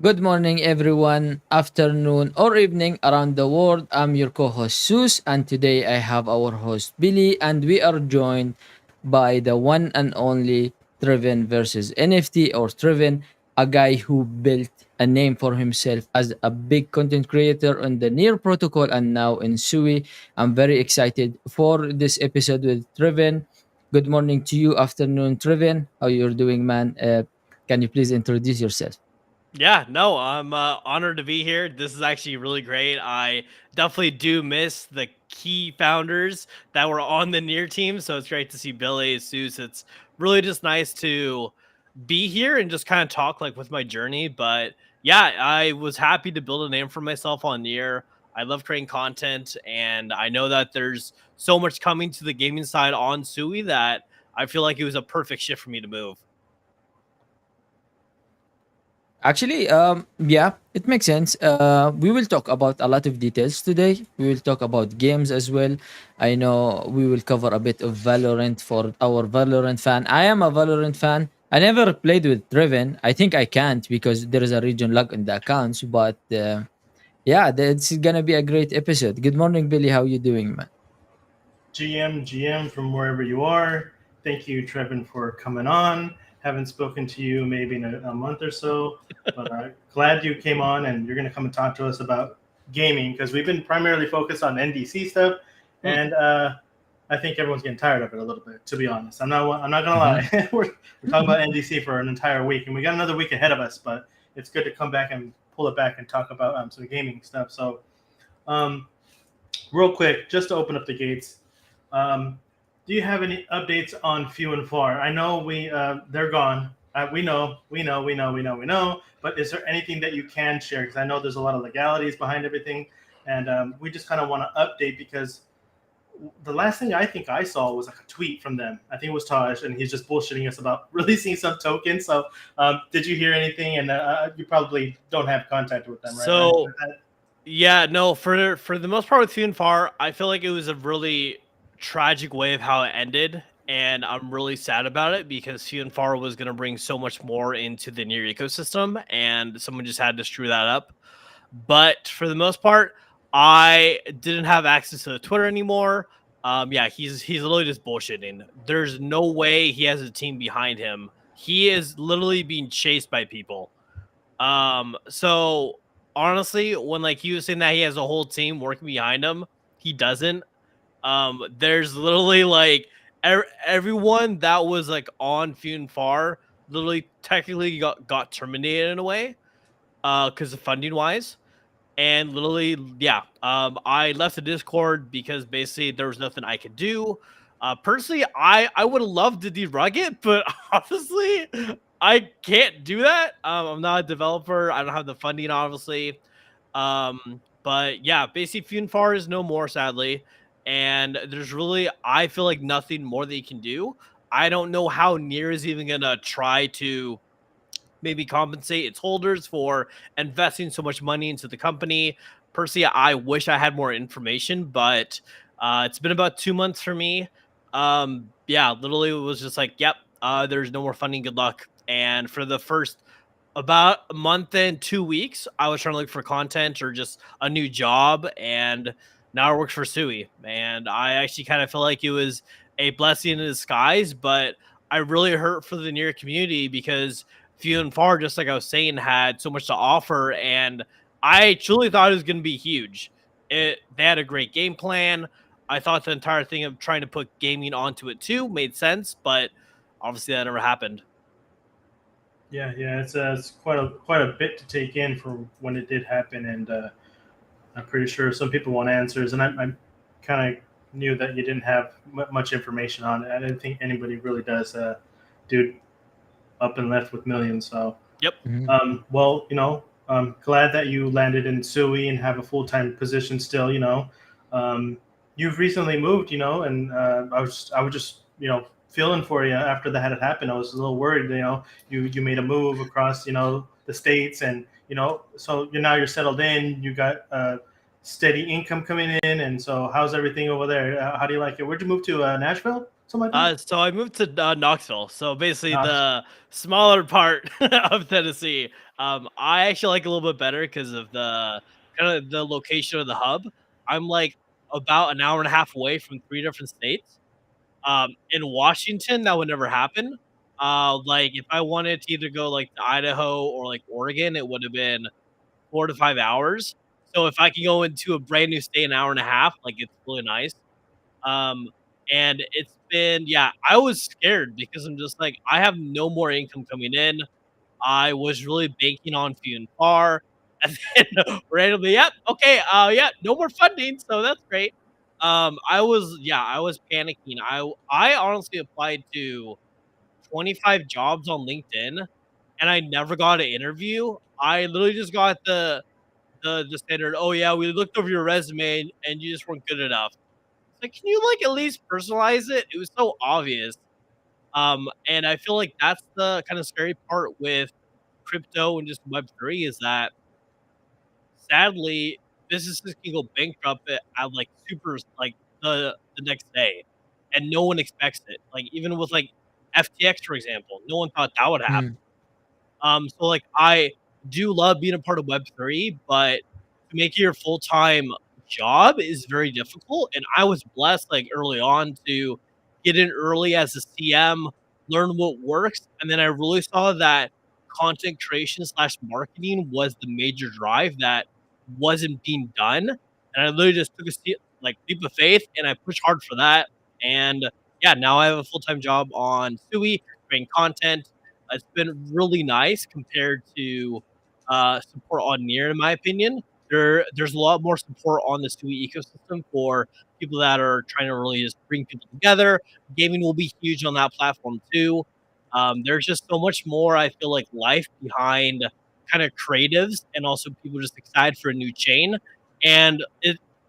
Good morning, everyone, afternoon, or evening around the world. I'm your co host, Sus, and today I have our host, Billy, and we are joined by the one and only Trevin versus NFT or Trevin, a guy who built a name for himself as a big content creator on the Near Protocol and now in SUI. I'm very excited for this episode with Trevin. Good morning to you, afternoon, Trevin. How you're doing, man? Can you please introduce yourself? Yeah, no, I'm honored to be here. This is actually really great. I definitely do miss the key founders that were on the near team. So it's great to see Billy, Seuss. It's really just nice to be here and just kind of talk like with my journey. But yeah, I was happy to build a name for myself on near. I love creating content, and I know that there's so much coming to the gaming side on Sui that I feel like it was a perfect shift for me to move. Actually, yeah, it makes sense. We will talk about a lot of details today. We will talk about games as well. I know we will cover a bit of Valorant for our Valorant fan. I am a Valorant fan. I never played with Driven. I think I can't because there is a region lag in the accounts. But yeah, it's gonna be a great episode. Good morning, Billy. How you doing, man? GM from wherever you are. Thank you, Trevin, for coming on. Haven't spoken to you maybe in a month or so, but glad you came on and you're going to come and talk to us about gaming because we've been primarily focused on NDC stuff, Hmm. and I think everyone's getting tired of it a little bit. To be honest, I'm not gonna Mhm. lie. we're talking about NDC for an entire week, and we got another week ahead of us, but it's good to come back and pull it back and talk about some gaming stuff. So, um, real quick, just to open up the gates. Um, do you have any updates on Few and Far? I know they're gone. We know. But is there anything that you can share? Because I know there's a lot of legalities behind everything, and we just kind of want to update because the last thing I think I saw was like a tweet from them. I think it was Taj, and he's just bullshitting us about releasing some tokens. So, did you hear anything? And you probably don't have contact with them, right? So yeah, no, for the most part with Few and Far, I feel like it was a really tragic way of how it ended, and I'm really sad about it because Few and Far was going to bring so much more into the near ecosystem, and someone just had to screw that up. But for the most part, I didn't have access to the Twitter anymore. Yeah, he's literally just bullshitting. There's no way he has a team behind him. He is literally being chased by people. So honestly, when like he was saying that he has a whole team working behind him, he doesn't. There's literally like everyone that was like on Few and Far literally technically got terminated in a way, because of funding wise. And literally, yeah, I left the Discord because basically there was nothing I could do. Personally, I would have loved to debug it, but honestly, I can't do that. I'm not a developer. I don't have the funding, obviously. But yeah, basically, Funefar is no more, sadly. And there's really, I feel like nothing more that you can do. I don't know how Near is even gonna try to maybe compensate its holders for investing so much money into the company. Personally, I wish I had more information, but it's been about 2 months for me. Yeah, literally, it was just like, yep, there's no more funding. Good luck. And for the first about a month and 2 weeks, I was trying to look for content or just a new job, and now I work for SUI. And I actually kind of feel like it was a blessing in disguise, but I really hurt for the near community because Few and Far, just like I was saying, had so much to offer, and I truly thought it was going to be huge. They had a great game plan. I thought the entire thing of trying to put gaming onto it too made sense, but obviously that never happened. yeah, it's quite a bit to take in for when it did happen, and I'm pretty sure some people want answers, and I kind of knew that you didn't have much information on it. I didn't think anybody really does. Dude, up and left with millions. So, Yep. Mhm. well, I'm glad that you landed in SUI and have a full time position still. Um, you've recently moved, and I was just feeling for you after that had happened. I was a little worried. You made a move across the states, and so you're settled in. You got steady income coming in, and so how's everything over there? How do you like it? Where'd you move to? Nashville? something like that? So I moved to Knoxville, so basically Knox. the smaller part of Tennessee. I actually like a little bit better because of the kind of the location of the hub. I'm like about an hour and a half away from three different states. In Washington, that would never happen. Like if I wanted to either go like to Idaho or like Oregon, it would have been 4 to 5 hours. So if I could go into a brand new state an hour and a half, like it's really nice. Um, and it's been, yeah, I was scared because I'm just like, I have no more income coming in. I was really banking on few and far. And then randomly, yep, okay, yeah, no more funding, so that's great. I was panicking. I honestly applied to 25 jobs on LinkedIn, and I never got an interview. I literally just got the standard. Oh yeah, we looked over your resume and you just weren't good enough. It's like, can you like at least personalize it? It was so obvious. And I feel like that's the kind of scary part with crypto and just Web3 is that sadly businesses can go bankrupt at like super like the next day, and no one expects it. Like even with like FTX for example, no one thought that would happen. Mm, So like I do love being a part of Web3, but to make it your full time job is very difficult. And I was blessed like early on to get in early as a CM, learn what works, and then I really saw that content creation slash marketing was the major drive that wasn't being done. And I literally just took a like leap of faith and I pushed hard for that. And yeah, now I have a full time job on SUI, creating content. It's been really nice compared to support on Near, in my opinion. There's a lot more support on the SUI ecosystem for people that are trying to really just bring people together. Gaming will be huge on that platform too. There's just so much more. I feel like life behind kind of creatives and also people just excited for a new chain. And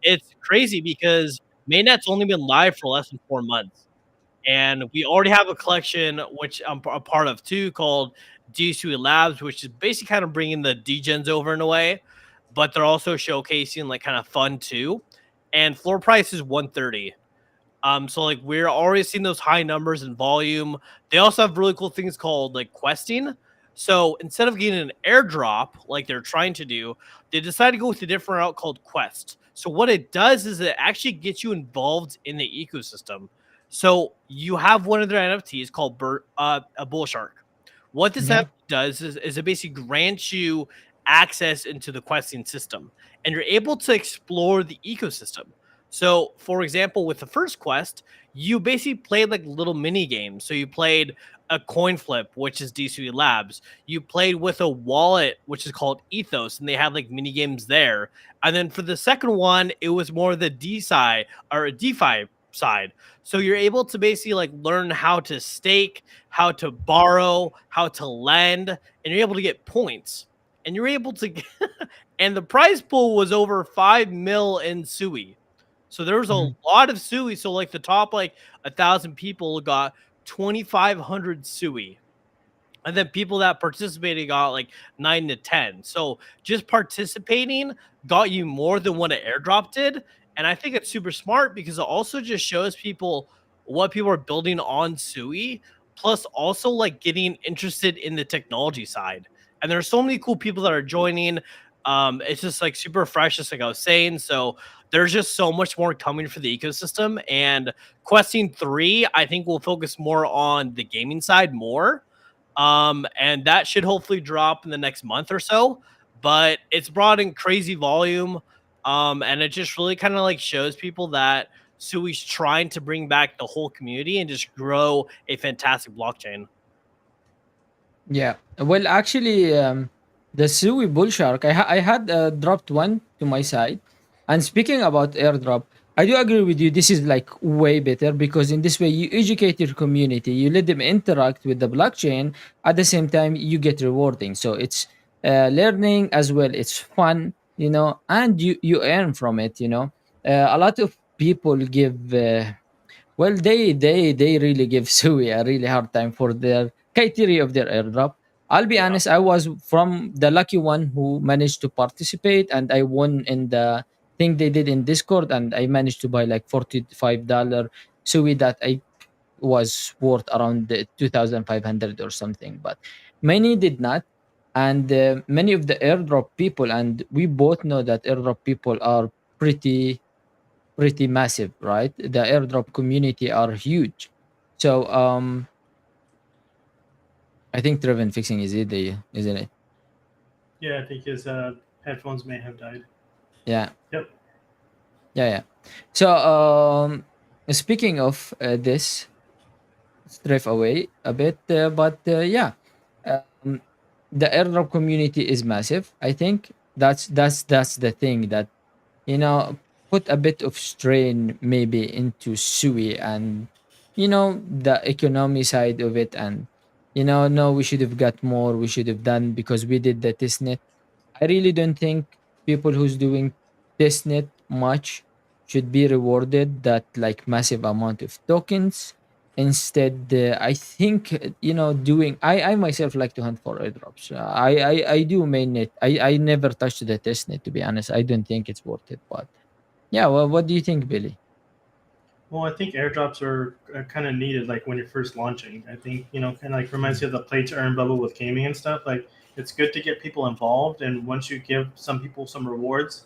it's crazy because mainnet's only been live for less than 4 months, and we already have a collection which I'm a part of too called SUI Labs, which is basically kind of bringing the degens over in a way, but they're also showcasing like kind of fun too. And floor price is 130. So like we're already seeing those high numbers in volume. They also have really cool things called like questing. So instead of getting an airdrop like they're trying to do, they decided to go with a different route called Quest. So what it does is it actually gets you involved in the ecosystem. So you have one of their NFTs called a bull shark. What this mhm, NFT does is it basically grants you access into the questing system, and you're able to explore the ecosystem. So, for example, with the first quest, you basically played like little mini games. So you played a coin flip, which is DCU Labs. You played with a wallet, which is called Ethos, and they had like mini games there. And then for the second one, it was more the D side or a DeFi side. So you're able to basically like learn how to stake, how to borrow, how to lend, and you're able to get points. And you're able to, and the prize pool was over 5 mil in SUI. So there was a mhm. lot of SUI. So like the top like 1,000 people got 2,500 SUI, and then people that participated got like 9 to 10. So just participating got you more than what an airdrop did. And I think it's super smart because it also just shows people what people are building on SUI, plus also like getting interested in the technology side. And there's so many cool people that are joining. It's just like super fresh, just like I was saying. So there's just so much more coming for the ecosystem. And Questing 3, I think will focus more on the gaming side more, and that should hopefully drop in the next month or so. But it's brought in crazy volume, and it just really kind of like shows people that Sui's trying to bring back the whole community and just grow a fantastic blockchain. Yeah. Well, actually, the Sui bull shark, I had dropped one to my side. And speaking about airdrop, I do agree with you. This is like way better because in this way you educate your community, you let them interact with the blockchain. At the same time, you get rewarding. So it's learning as well. It's fun, and you earn from it. A lot of people give. Well, they really give Sui a really hard time for their criteria of their airdrop. I'll be Yeah. honest, I was from the lucky one who managed to participate, and I won in the thing they did in Discord, and I managed to buy like $45 Sui that I was worth around 2,500 or something, but many did not. And many of the airdrop people, and we both know that airdrop people are pretty massive, right? The airdrop community are huge. So I think Trevin fixing his idea, isn't it? Yeah, I think his headphones may have died. Yeah, Yep. yeah, yeah. So speaking of this, strive away a bit, but yeah, um, the airdrop community is massive. I think that's the thing that, put a bit of strain maybe into SUI, and the economy side of it, and no, we should have got more, we should have done because we did the testnet. I really don't think people who's doing testnet much should be rewarded that like massive amount of tokens. Instead, I think doing. I myself like to hunt for airdrops. I do mainnet. I never touched the testnet, to be honest. I don't think it's worth it. But yeah, well, what do you think, Billy? Well, I think airdrops are kind of needed, like when you're first launching. I think kind of like reminds Mm. you of the play to earn bubble with gaming and stuff. Like it's good to get people involved, and once you give some people some rewards,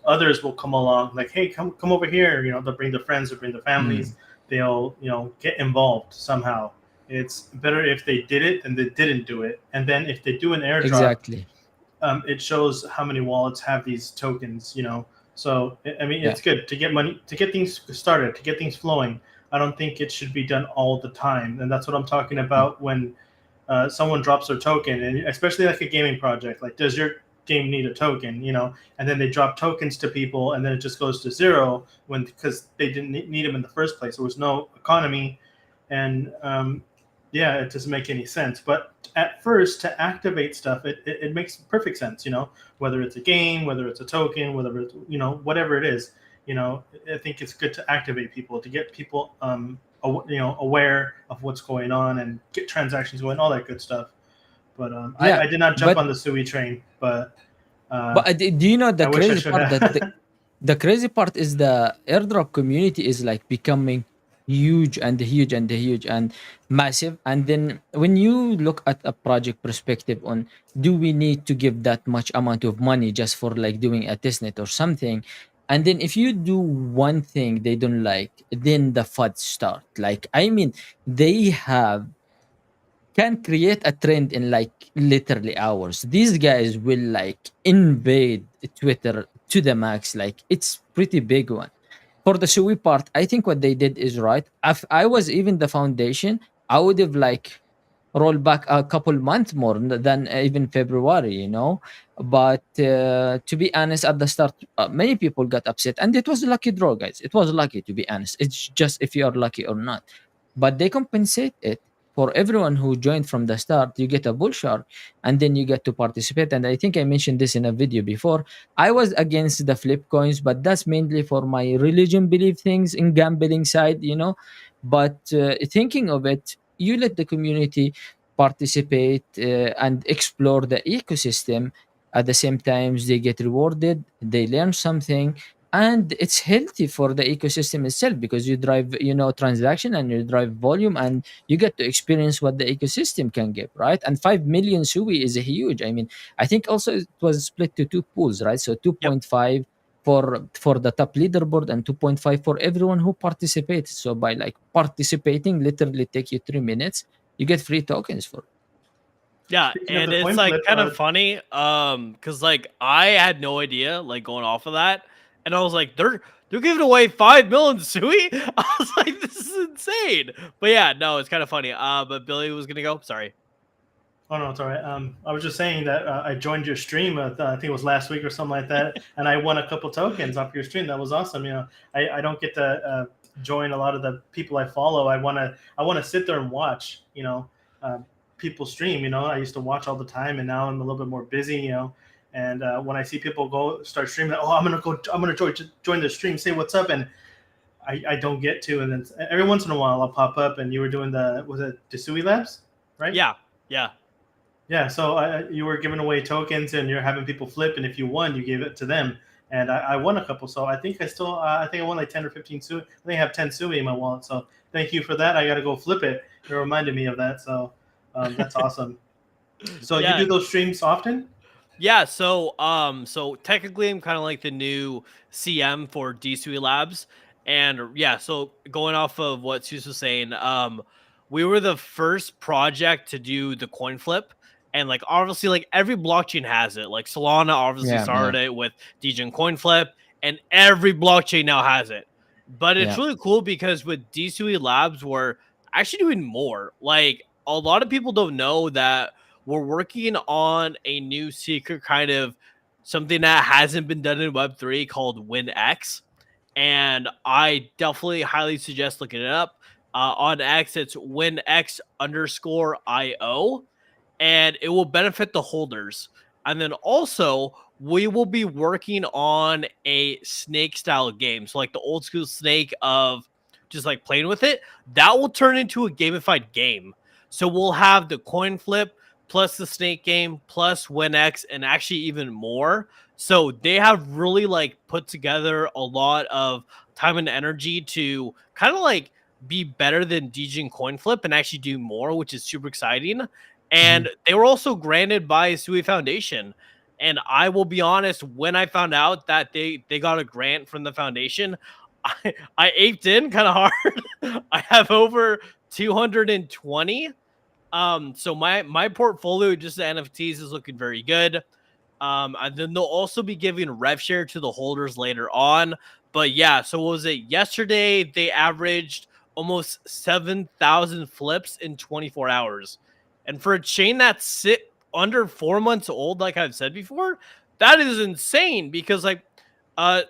others will come along. Like, hey, come over here. They'll bring their friends, they'll bring their Mm, families. They'll get involved somehow. It's better if they did it than they didn't do it. And then if they do an airdrop, exactly. it shows how many wallets have these tokens. So I mean, Yeah. it's good to get money, to get things started, to get things flowing. I don't think it should be done all the time, and that's what I'm talking Mm. about when someone drops their token, and especially like a gaming project. Like, does your game need a token? And then they drop tokens to people, and then it just goes to zero when because they didn't need them in the first place. There was no economy, and yeah, it doesn't make any sense. But at first, to activate stuff, it makes perfect sense. Whether it's a game, whether it's a token, whether it's whatever it is. I think it's good to activate people, to get people aware of what's going on and get transactions going, all that good stuff. But Yeah. I did not jump But on the SUI train, but do you know the I wish I crazy should part, that have. the crazy part is the airdrop community is like becoming huge and huge and huge and massive. And then when you look at a project perspective on, do we need to give that much amount of money just for like doing a testnet or something? And then if you do one thing they don't like, then the FUD start. Like, I mean, they have can create a trend in like literally hours. These guys will like invade Twitter to the max. Like, it's pretty big one. For the Shui part, I think what they did is right. If I was even the foundation, I would have like rolled back a couple months more than even February, But to be honest, at the start, many people got upset, and it was a lucky draw, guys. It was lucky, to be honest. It's just if you are lucky or not. But they compensate it for everyone who joined from the start. You get a bull shark, and then you get to participate. And I think I mentioned this in a video before. I was against the flip coins, but that's mainly for my religion belief things in gambling side, But thinking of it, you let the community participate and explore the ecosystem. At the same time, they get rewarded, they learn something, and it's healthy for the ecosystem itself, because you drive transaction, and you drive volume, and you get to experience what the ecosystem can give, right? And 5 million sui is a huge. I mean, I think also it was split to two pools, right? So Yep. 2.5 for the top leaderboard, and 2.5 for everyone who participates. So by like participating literally take you 3 minutes, you get free tokens for it. Yeah, Speaking of and the it's coin like flip, kind of funny, cause like I had no idea, like going off of that, and I was like, they're giving away 5 million Sui. I was like, this is insane. But yeah, no, it's kind of funny. But Billy was gonna go. Sorry. oh no, it's all right. I was just saying that I joined your stream. I think it was last week or something like that, and I won a couple tokens off your stream. That was awesome. I don't get to join a lot of the people I follow. I want to sit there and watch. Uh, people stream. I used to watch all the time, and now I'm a little bit more busy. And when I see people go start streaming, oh, I'm gonna join the stream, say what's up, and I don't get to. And then every once in a while I'll pop up. And you were doing was it Desui Labs, right? Yeah, yeah. Yeah, so you were giving away tokens, and you're having people flip, and if you won, you gave it to them. And I won a couple, so I think I won like 10 or 15 sui. I think I have 10 sui in my wallet, so thank you for that. I got to go flip it. It reminded me of that. So that's awesome. So you Yeah, do those streams often? yeah. So technically, I'm kind of like the new CM for DSUI Labs, and yeah. So going off of what Sus was saying, we were the first project to do the coin flip, and like obviously, like every blockchain has it. Like Solana obviously Yeah, yeah, started it with DGen coin flip, and every blockchain now has it. But it's yeah. really cool because with DSUI Labs, we're actually doing more. Like a lot of people don't know that we're working on a new secret kind of something that hasn't been done in Web3 called WinX. And I definitely highly suggest looking it up. On X, it's WinX underscore IO, and it will benefit the holders. And then also, we will be working on a snake style game. So, like the old school snake of just like playing with it, that will turn into a gamified game. So, we'll have the coin flip plus the snake game plus WinX and actually even more. So, they have really like put together a lot of time and energy to kind of like be better than DJing coin flip and actually do more, which is super exciting. Hmm. And they were also granted by SUI Foundation. And I will be honest, when I found out that they got a grant from the foundation, I aped in kind of hard. I have over 220. So my portfolio just the NFTs is looking very good. And then they'll also be giving rev share to the holders later on. But yeah, so what was it? Yesterday they averaged almost 7,000 flips in 24 hours. And for a chain that's sit under 4 months old, like I've said before, that is insane because like uh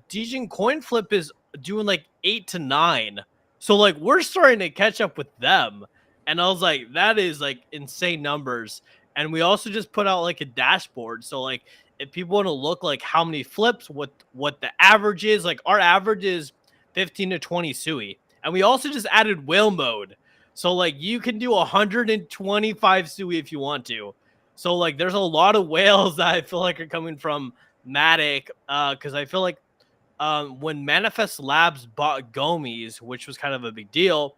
Degen coin flip is doing like 8 to 9. So like we're starting to catch up with them. And I was like, that is like insane numbers. And we also just put out like a dashboard. So like if people want to look like how many flips, what the average is, like our average is 15 to 20 SUI. And we also just added whale mode. So like you can do 125 SUI if you want to. So like there's a lot of whales that I feel like are coming from Matic. Because I feel like when Manifest Labs bought Gomies, which was kind of a big deal,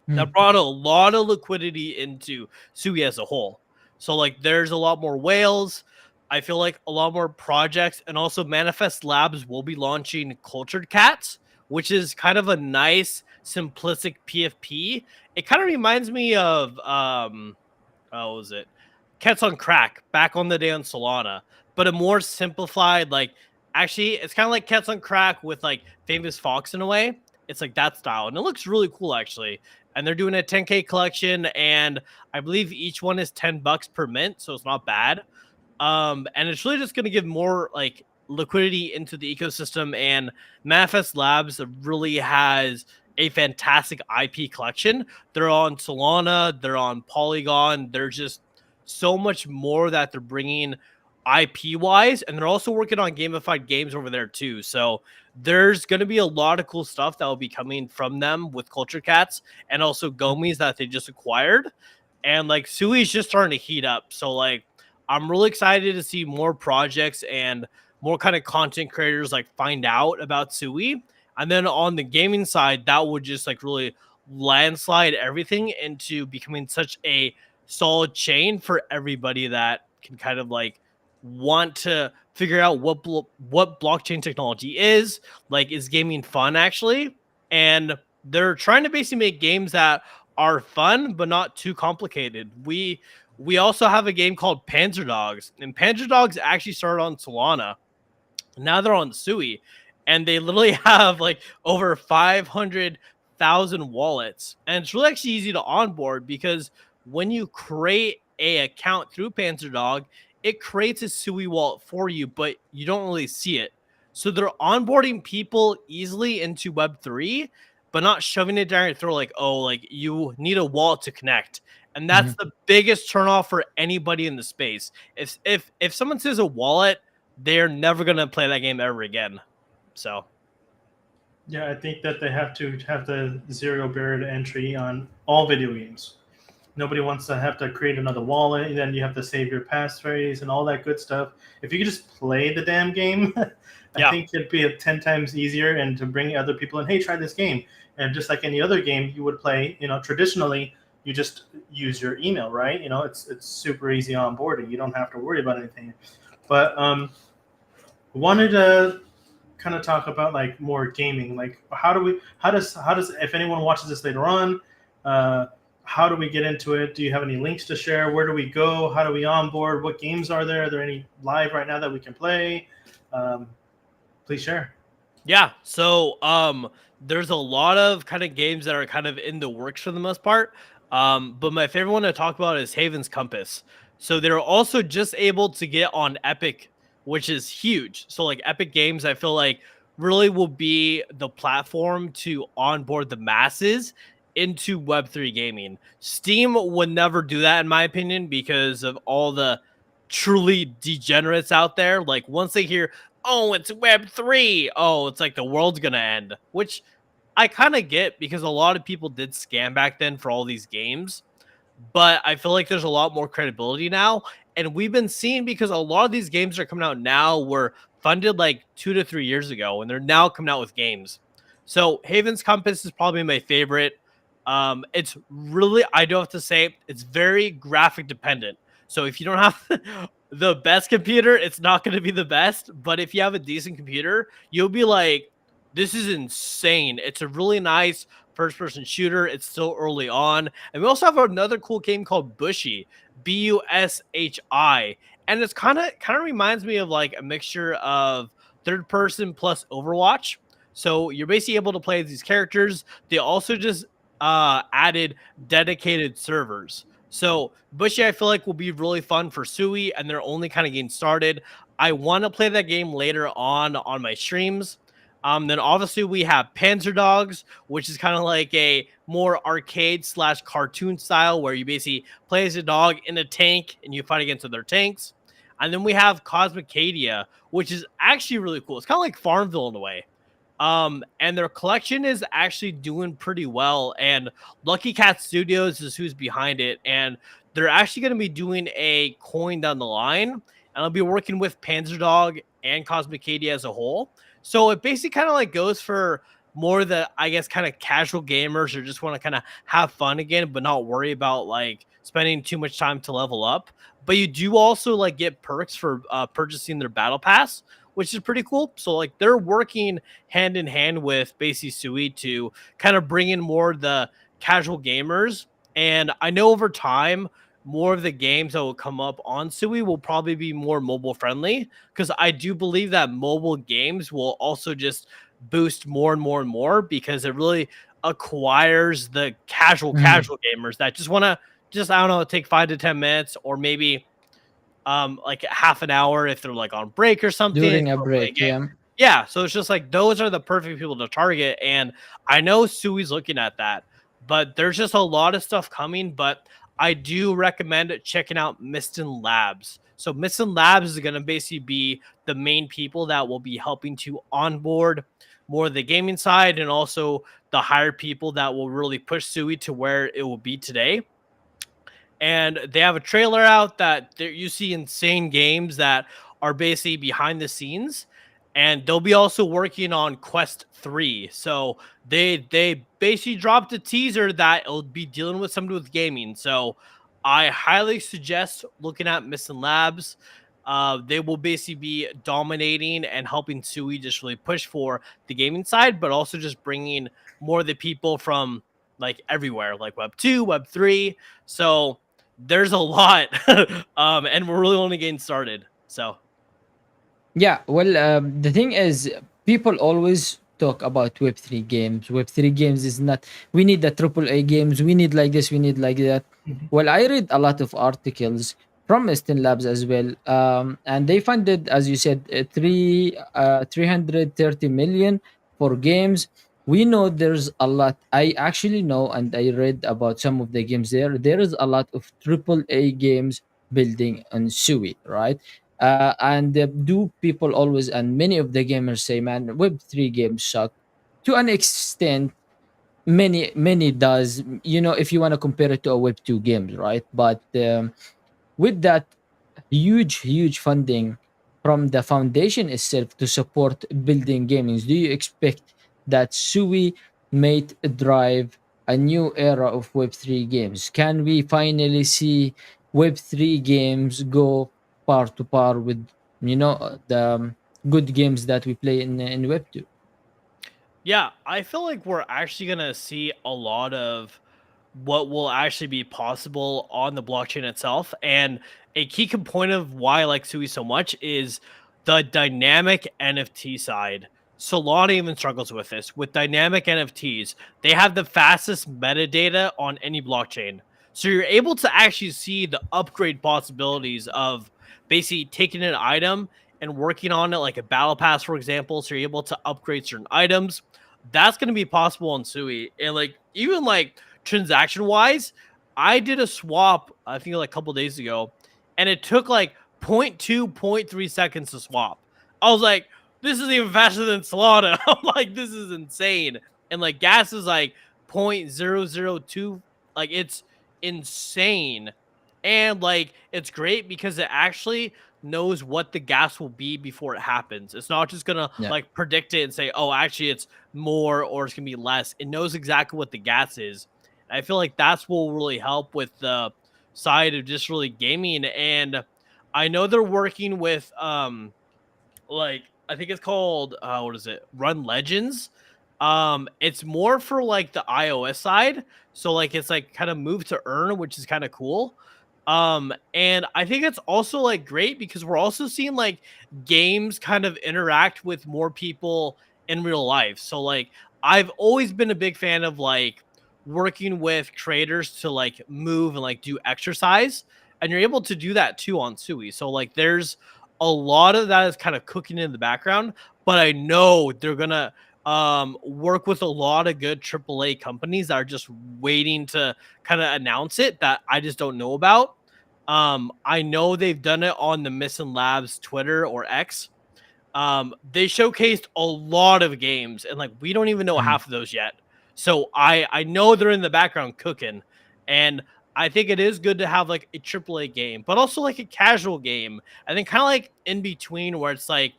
that brought a lot of liquidity into SUI as a whole. So like there's a lot more whales. I feel like a lot more projects, and also Manifest Labs will be launching Cultured Cats, which is kind of a nice simplistic PFP. It kind of reminds me of what was it? Cats on Crack back on the day on Solana, but a more simplified, like actually it's kind of like Cats on Crack with like Famous Fox in a way. It's like that style, and it looks really cool actually. And they're doing a 10K collection, and I believe each one is $10 per mint, so it's not bad. And it's really just going to give more like liquidity into the ecosystem. And Manifest Labs really has a fantastic IP collection. They're on Solana, they're on Polygon. There's just so much more that they're bringing IP wise, and they're also working on gamified games over there too. So there's going to be a lot of cool stuff that will be coming from them with Culture Cats and also Gomies that they just acquired. And like Sui's just starting to heat up. So like I'm really excited to see more projects and more kind of content creators like find out about Sui. And then on the gaming side, that would just like really landslide everything into becoming such a solid chain for everybody that can kind of like want to figure out what blockchain technology is. Like, is gaming fun actually? And they're trying to basically make games that are fun but not too complicated. We also have a game called Panzer Dogs, and Panzer Dogs actually started on Solana. Now they're on Sui, and they literally have like over 500,000 wallets. And it's really actually easy to onboard because when you create a account through PanzerDog, it creates a Sui wallet for you, but you don't really see it. So they're onboarding people easily into Web3, but not shoving it down your throat like, oh, like you need a wallet to connect. And that's Mhm. the biggest turnoff for anybody in the space. If someone says a wallet, they're never gonna play that game ever again. So Yeah, I think that they have to have the zero barrier to entry on all video games. Nobody wants to have to create another wallet, and then you have to save your passphrase and all that good stuff. If you could just play the damn game, I yeah, think it'd be 10 times easier and to bring other people in, hey, try this game. And just like any other game you would play, traditionally, you just use your email, right? It's super easy onboarding. You don't have to worry about anything. But wanted to kind of talk about like more gaming. Like, how does if anyone watches this later on, uh, how do we get into it? Do you have any links to share? Where do we go? How do we onboard? What games are there? Are there any live right now that we can play? Um, Please share. Yeah. So there's a lot of kind of games that are kind of in the works for the most part. But my favorite one to talk about is Haven's Compass. So they're also just able to get on Epic, which is huge. So like Epic Games, I feel like really will be the platform to onboard the masses into Web3 gaming. Steam would never do that in my opinion because of all the truly degenerates out there. Like once they hear, oh, it's Web3. Oh, it's like the world's gonna end, which I kind of get because a lot of people did scam back then for all these games. But I feel like there's a lot more credibility now. And we've been seeing because a lot of these games are coming out now were funded like 2 to 3 years ago, and they're now coming out with games. So Haven's Compass is probably my favorite. It's really, I do have to say, it's very graphic dependent. So if you don't have the best computer, it's not going to be the best. But if you have a decent computer, you'll be like, this is insane. It's a really nice first person shooter. It's still early on. And we also have another cool game called Bushy, Bushi. And it's kind of reminds me of like a mixture of third person plus Overwatch. So you're basically able to play these characters. They also just added dedicated servers. So Bushy, I feel like will be really fun for SUI, and they're only kind of getting started. I want to play that game later on my streams. Then obviously we have Panzer Dogs, which is kind of like a more arcade slash cartoon style where you basically play as a dog in a tank and you fight against other tanks. And then we have Cosmicadia, which is actually really cool. It's kind of like Farmville in a way. And their collection is actually doing pretty well. And Lucky Cat Studios is who's behind it. And they're actually going to be doing a coin down the line. And I'll be working with Panzer Dog and Cosmicadia as a whole. So it basically kind of like goes for more the, I guess, kind of casual gamers or just want to kind of have fun again, but not worry about like spending too much time to level up. But you do also like get perks for purchasing their battle pass, which is pretty cool. So like they're working hand in hand with basically Sui to kind of bring in more the casual gamers. And I know over time, more of the games that will come up on Sui will probably be more mobile friendly because I do believe that mobile games will also just boost more and more and more because it really acquires the Mhm. casual gamers that just want to just I don't know take 5 to 10 minutes or maybe like half an hour if they're like on break or something. If During a you wanna play a break, game. yeah. Yeah, so it's just like those are the perfect people to target, and I know Sui's looking at that, but there's just a lot of stuff coming. But I do recommend checking out Miston Labs. So Miston Labs is going to basically be the main people that will be helping to onboard more of the gaming side and also the higher people that will really push Sui to where it will be today. And they have a trailer out that there you see insane games that are basically behind the scenes, and they'll be also working on Quest 3. So they basically dropped a teaser that it'll be dealing with something with gaming. So I highly suggest looking at Missing Labs. They will basically be dominating and helping Sui just really push for the gaming side, but also just bringing more of the people from like everywhere, like Web 2, Web 3. So there's a lot, and we're really only getting started. So Yeah, well, the thing is, people always talk about Web3 games. Web3 games is not, we need the AAA games, we need like this, we need like that. Mhm. Well, I read a lot of articles from Estin Labs as well, and they funded, as you said, 330 million for games. We know there's a lot. I actually know, and I read about some of the games there. There is a lot of AAA games building on Sui, right? And do people always and many of the gamers say, man, Web3 games suck to an extent. Many does, if you want to compare it to a Web2 games, right? But with that huge funding from the foundation itself to support building gamings, do you expect that Sui might drive a new era of Web3 games. Can we finally see Web3 games go par to par with the good games that we play in Web2? Yeah, I feel like we're actually gonna see a lot of what will actually be possible on the blockchain itself. And a key component of why I like SUI so much is the dynamic NFT side. Solana even struggles with this. With dynamic NFTs, they have the fastest metadata on any blockchain. So you're able to actually see the upgrade possibilities of basically taking an item and working on it like a battle pass, for example. So you're able to upgrade certain items. That's going to be possible on SUI. And like even like transaction wise, I did a swap, I think like a couple days ago, and it took like point 0.2, point 0.3 seconds to swap. I was like, this is even faster than Solana. I'm like, this is insane. And like gas is like 0.002. Like it's insane. And like it's great because it actually knows what the gas will be before it happens. It's not just gonna Yeah, like predict it and say, oh, actually it's more or it's gonna be less. It knows exactly what the gas is. I feel like that's what will really help with the side of just really gaming. And I know they're working with like I think it's called what is it? Run Legends. It's more for like the iOS side. So like it's like kind of move to earn, which is kind of cool. And I think it's also like great because we're also seeing like games kind of interact with more people in real life. So like I've always been a big fan of like working with creators to like move and like do exercise. And you're able to do that too on Sui. So like there's a lot of that is kind of cooking in the background, but I know they're gonna work with a lot of good AAA companies that are just waiting to kind of announce it that I just don't know about. I know they've done it on the Missing Labs Twitter or X. They showcased a lot of games, and like we don't even know mhm, half of those yet. So I know they're in the background cooking, and I think it is good to have like a AAA game, but also like a casual game. I think kind of like in between where it's like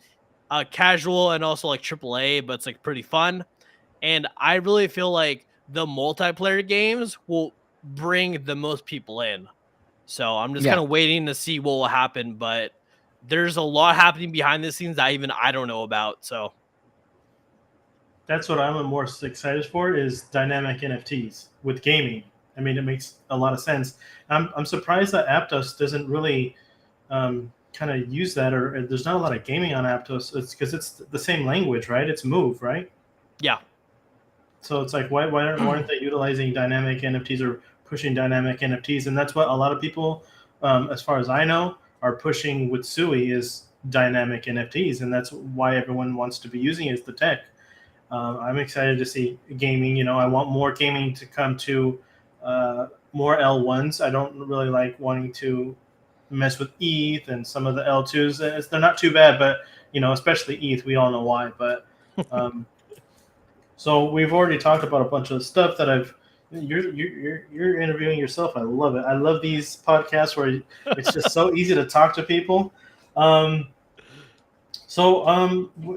casual and also like AAA, but it's like pretty fun. And I really feel like the multiplayer games will bring the most people in. So I'm just kind yeah. of waiting to see what will happen, but there's a lot happening behind the scenes that even I don't know about. So That's what I'm more excited for is dynamic NFTs with gaming. I mean, it makes a lot of sense. I'm surprised that Aptos doesn't really kind of use that, or there's not a lot of gaming on Aptos. It's because it's the same language, right? It's Move, right? yeah, So it's like why aren't they utilizing dynamic NFTs or pushing dynamic NFTs? And that's what a lot of people, as far as I know, are pushing with SUI is dynamic NFTs, and that's why everyone wants to be using it as the tech. I'm excited to see gaming. I want more gaming to come to more L1s. I don't really like wanting to mess with ETH and some of the L2s. They're not too bad, but especially ETH, we all know why. But um, so we've already talked about a bunch of stuff that I've. You're interviewing yourself. I love it. I love these podcasts where it's just so easy to talk to people. Um,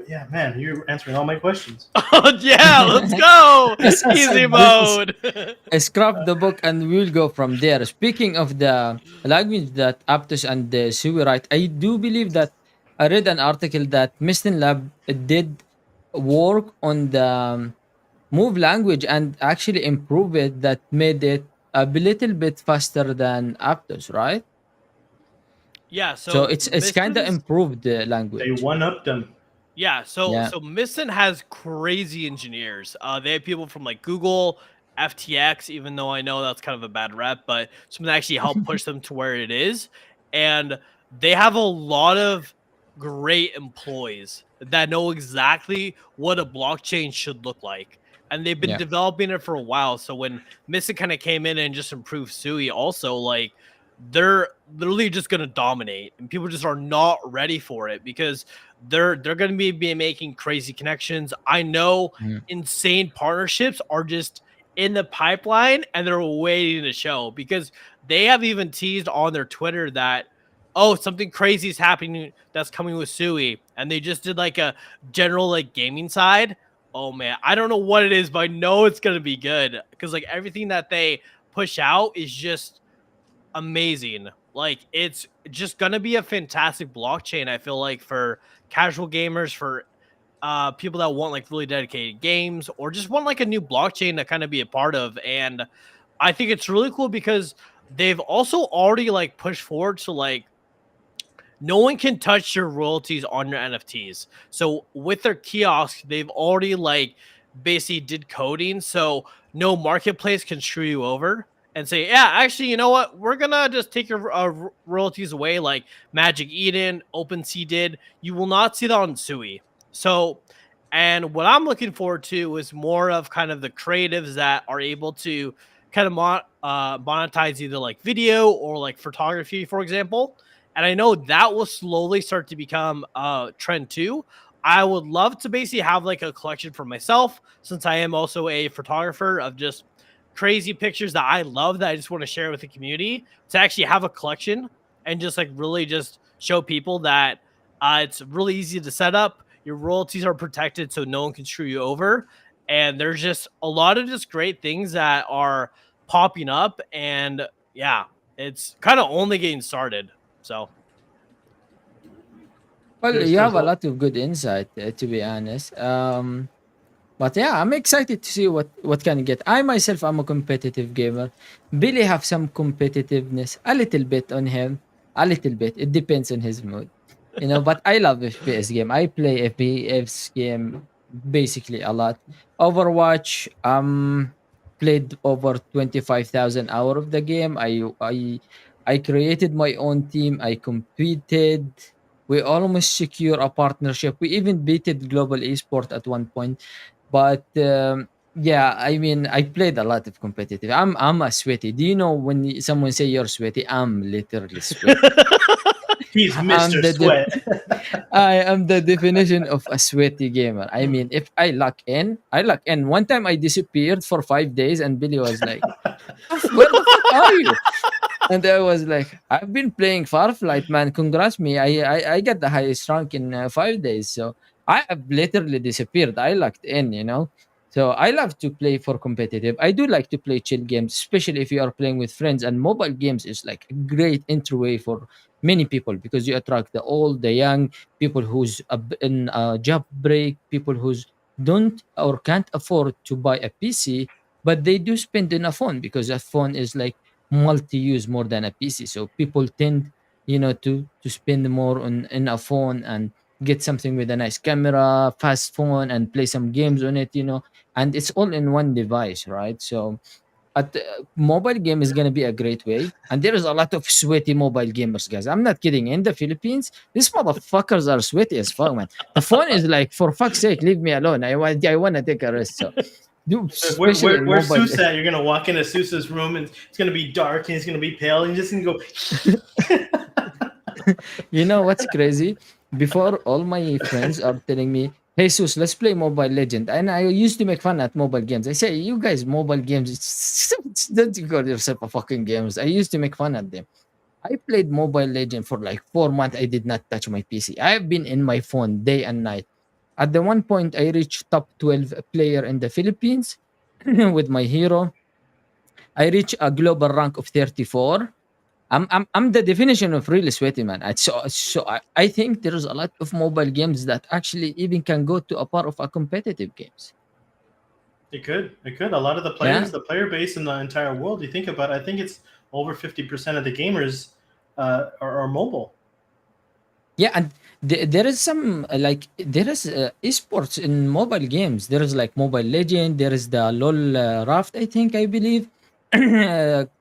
yeah, man, you're answering all my questions. oh yeah, let's go As I easy said, this is mode. scrap the book and we'll go from there. Speaking of the language that Aptos and the Sui write, I do believe that I read an article that Mistin Lab did work on the Move language and actually improve it that made it a little bit faster than Aptos, right? yeah, So so it's kind of improved the They language. one upped them. yeah, so Yeah, so Misten has crazy engineers. They have people from like Google, FTX, even though I know that's kind of a bad rep, but some that actually help push them to where it is. And they have a lot of great employees that know exactly what a blockchain should look like. And they've been yeah, developing it for a while. So when Misten kind of came in and just improved Sui, also like they're literally just gonna dominate, and people just are not ready for it because they're going to be making crazy connections. I know mhm, insane partnerships are just in the pipeline and they're waiting to show because they have even teased on their Twitter that oh something crazy is happening that's coming with Sui, and they just did like a general like gaming side. Oh man, I don't know what it is, but I know it's gonna be good because like everything that they push out is just amazing. Like it's just gonna be a fantastic blockchain. I feel like for casual gamers, for people that want like really dedicated games, or just want like a new blockchain to kind of be a part of. And I think it's really cool because they've also already like pushed forward to like no one can touch your royalties on your NFTs. So with their kiosk, they've already like basically did coding, so no marketplace can screw you over and say, yeah, actually, you know what? We're gonna just take your royalties away, like Magic Eden, OpenSea did. You will not see that on SUI. So, and what I'm looking forward to is more of kind of the creatives that are able to kind of monetize either like video or like photography, for example, and I know that will slowly start to become a trend too. I would love to basically have like a collection for myself, since I am also a photographer of just crazy pictures that I love that I just want to share with the community, to actually have a collection and just like really just show people that it's really easy to set up. Your royalties are protected so no one can screw you over. And there's just a lot of just great things that are popping up. And yeah, it's kind of only getting started. So Well, you there's have a a lot of good insight, to be honest. But yeah, I'm excited to see what can get. I myself am a competitive gamer. Billy have some competitiveness, a little bit on him, a little bit. It depends on his mood, But I love FPS game. I play FPS game basically a lot. Overwatch, played over 25,000 hour of the game. I created my own team. I competed. We almost secure a partnership. We even beated global esport at one point. But yeah, I mean, I played a lot of competitive. I'm a sweaty. Do you know when someone say you're sweaty? I'm literally sweaty. he's I'm Mr. the Sweat. I am the definition of a sweaty gamer. I mean, if I lock in, I lock in. One time I disappeared for 5 days, and Billy was like, Where the fuck are you?" And I was like, "I've been playing Farflight, man. Congrats me. I got the highest rank in 5 days. So I have literally disappeared. I locked in. So I love to play for competitive. I do like to play chill games, especially if you are playing with friends. And mobile games is like a great entryway for many people because you attract the old, the young, people who's in a job break, people who's don't or can't afford to buy a PC, but they do spend in a phone because a phone is like multi-use more than a PC. So people tend, to spend more on in a phone and get something with a nice camera, fast phone, and play some games on it. And it's all in one device, right? So at mobile game is gonna be a great way. And there is a lot of sweaty mobile gamers, guys. I'm not kidding. In the Philippines, these motherfuckers are sweaty as fuck, man. The phone is like, for fuck's sake, leave me alone. I wanna take a rest. So especially in Where's mobile. Sousa at? You're gonna walk into Sousa's room and it's gonna be dark and he's gonna be pale and he's just gonna go. You know what's crazy? Before, all my friends are telling me, "Hey, Sus, let's play Mobile Legend." And I used to make fun at mobile games. I say, "You guys, mobile games, don't you call yourself a fucking games?" I used to make fun at them. I played Mobile Legend for like 4 months. I did not touch my PC. I've been in my phone day and night. At the one point, I reached top 12 player in the Philippines with my hero. I reached a global rank of 34. I'm the definition of really sweaty, man. I think there's a lot of mobile games that actually even can go to a part of a competitive games. It could. It could. A lot of the Yeah, players, the player base in the entire world, you think about it, I think it's over 50% of the gamers are mobile. yeah, and there is some there is esports in mobile games. There is like Mobile Legend. There is the LOL Raft, I believe.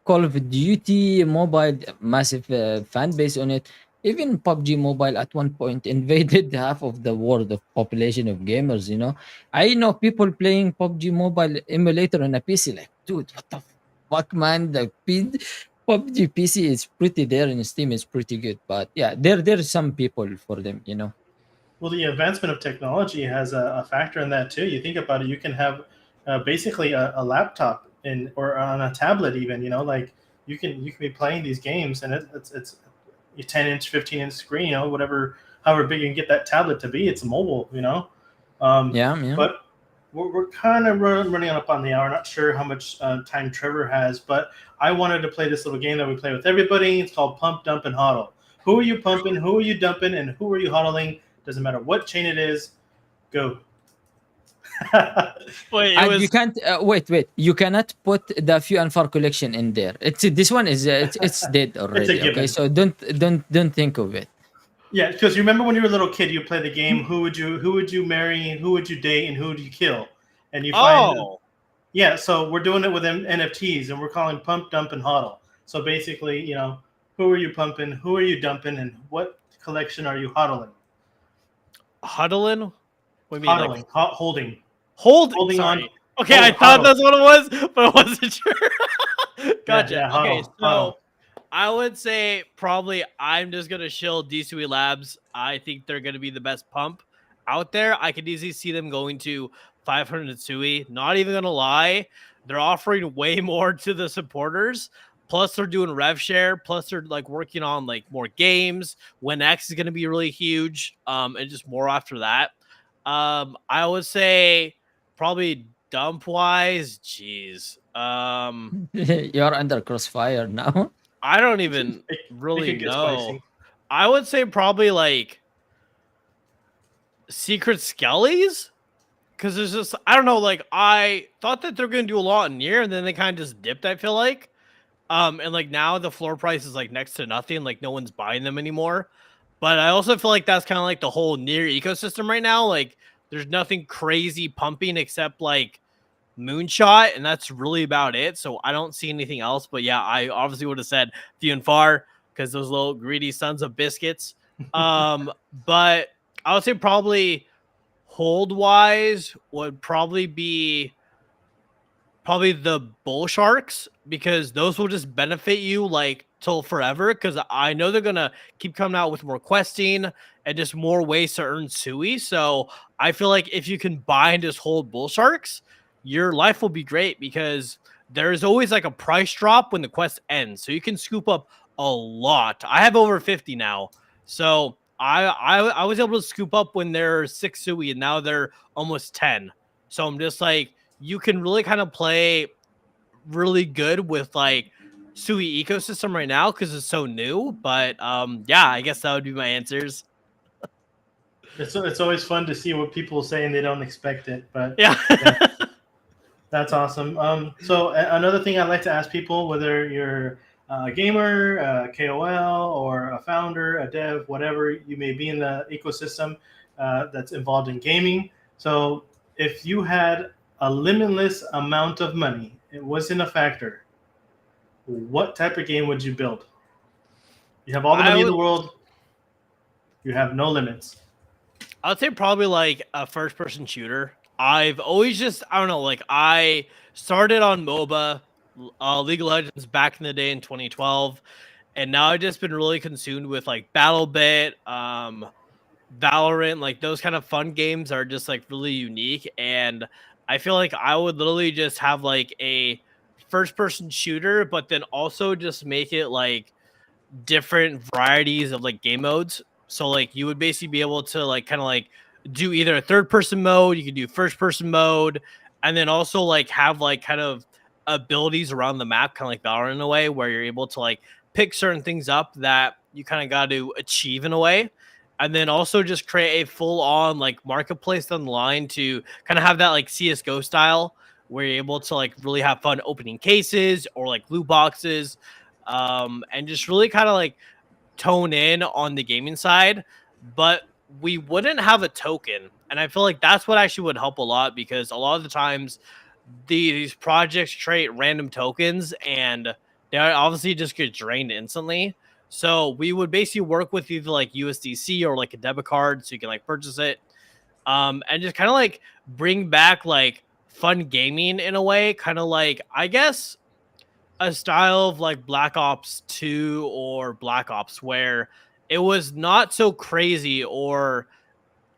Call of Duty Mobile, massive fan base on it. Even PUBG Mobile at one point invaded half of the world of population of gamers. I know people playing PUBG Mobile emulator on a PC. Like, dude, what the fuck, man? PUBG PC is pretty there and Steam is pretty good. But yeah, there's some people for them. Well, the advancement of technology has a factor in that too. You think about it, you can have basically a laptop or on a tablet even. Like you can be playing these games and it's a 10-inch, 15-inch screen. Whatever, however big you can get that tablet to be, it's mobile. Yeah, yeah. But we're kind of running up on the hour. Not sure how much time Trevor has, but I wanted to play this little game that we play with everybody. It's called Pump, Dump, and Hodl. Who are you pumping? Who are you dumping? And who are you hodling? Doesn't matter what chain it is. Go. Wait, it And you was can't wait. You cannot put the few and far collection in there. It's this one is it's dead It's a already. Okay, given. so don't think of it. Yeah, because you remember when you were a little kid, you play the game. Who would you marry? Who would you date? And who would you kill? And you find oh yeah. So we're doing it with NFTs, and we're calling pump, dump, and hodl. So basically, who are you pumping? Who are you dumping? And what collection are you hodling? huddling. What do you mean, like Hodling, holding, holding on. Sorry. Okay, I thought Hodl. that's what it was, but I wasn't sure. Gotcha. Yeah, Okay, hodl, hodl. so I would say probably I'm just gonna shill DSUI Labs. I think they're gonna be the best pump out there. I could easily see them going to 500 SUI. Not even gonna lie, they're offering way more to the supporters. Plus, they're doing rev share. Plus, they're like working on like more games. When X is gonna be really huge. And just more after that. I would say probably dump wise. Jeez. You're under crossfire now. I don't even It, it really could get know. spicy. I would say probably like Secret Skellies. Because there's just, I don't know, like I thought that they're gonna do a lot in year, and then they kind of just dipped, I feel like. And like now the floor price is like next to nothing, like no one's buying them anymore. But I also feel like that's kind of like the whole near ecosystem right now. Like there's nothing crazy pumping except like Moonshot, and that's really about it. So I don't see anything else. But yeah, I obviously would have said few and far because those little greedy sons of biscuits. But I would say probably hold wise would probably the bull sharks because those will just benefit you like till forever because I know they're gonna keep coming out with more questing and just more ways to earn sui. So I feel like if you can buy and just hold bull sharks, your life will be great because there's always like a price drop when the quest ends. So you can scoop up a lot. I have over 50 now. So I was able to scoop up when they're 6 sui and now they're almost 10. So I'm just like you can really kind of play really good with like SUI ecosystem right now because it's so new. But yeah, I guess that would be my answers. It's always fun to see what people say and they don't expect it. But Yeah. yeah, that's awesome. So another thing I'd like to ask people, whether you're a gamer, a KOL, or a founder, a dev, whatever you may be in the ecosystem that's involved in gaming. So if you had a limitless amount of money, it wasn't a factor, what type of game would you build? You have all the I money in would the world. You have no limits. I would say probably like a first person shooter. I've always just I don't know, like I started on MOBA, League of Legends back in the day in 2012, and now I've just been really consumed with like BattleBit, Valorant, like those kind of fun games are just like really unique. And I feel like I would literally just have like a first person shooter, but then also just make it like different varieties of like game modes. So like you would basically be able to like kind of like do either a third person mode, you could do first person mode, and then also like have like kind of abilities around the map, kind of like Valorant in a way, where you're able to like pick certain things up that you kind of got to achieve in a way. And then also just create a full on like marketplace online to kind of have that like CSGO style where you're able to like really have fun opening cases or like loot boxes and just really kind of like tone in on the gaming side, but we wouldn't have a token. And I feel like that's what actually would help a lot because a lot of the times these projects create random tokens and they obviously just get drained instantly. So we would basically work with either like USDC or like a debit card so you can like purchase it. And just kind of like bring back like fun gaming in a way, kind of like I guess a style of like Black Ops 2 or Black Ops where it was not so crazy or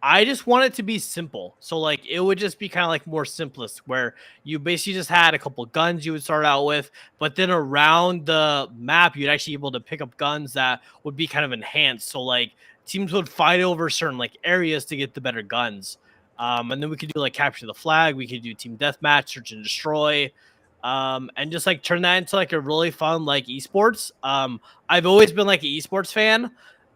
I just want it to be simple. So like it would just be kind of like more simplest where you basically just had a couple guns you would start out with, but then around the map you'd actually be able to pick up guns that would be kind of enhanced. So like teams would fight over certain like areas to get the better guns. And then we could do like capture the flag. We could do team deathmatch, search and destroy, and just like turn that into like a really fun like esports. I've always been like an esports fan,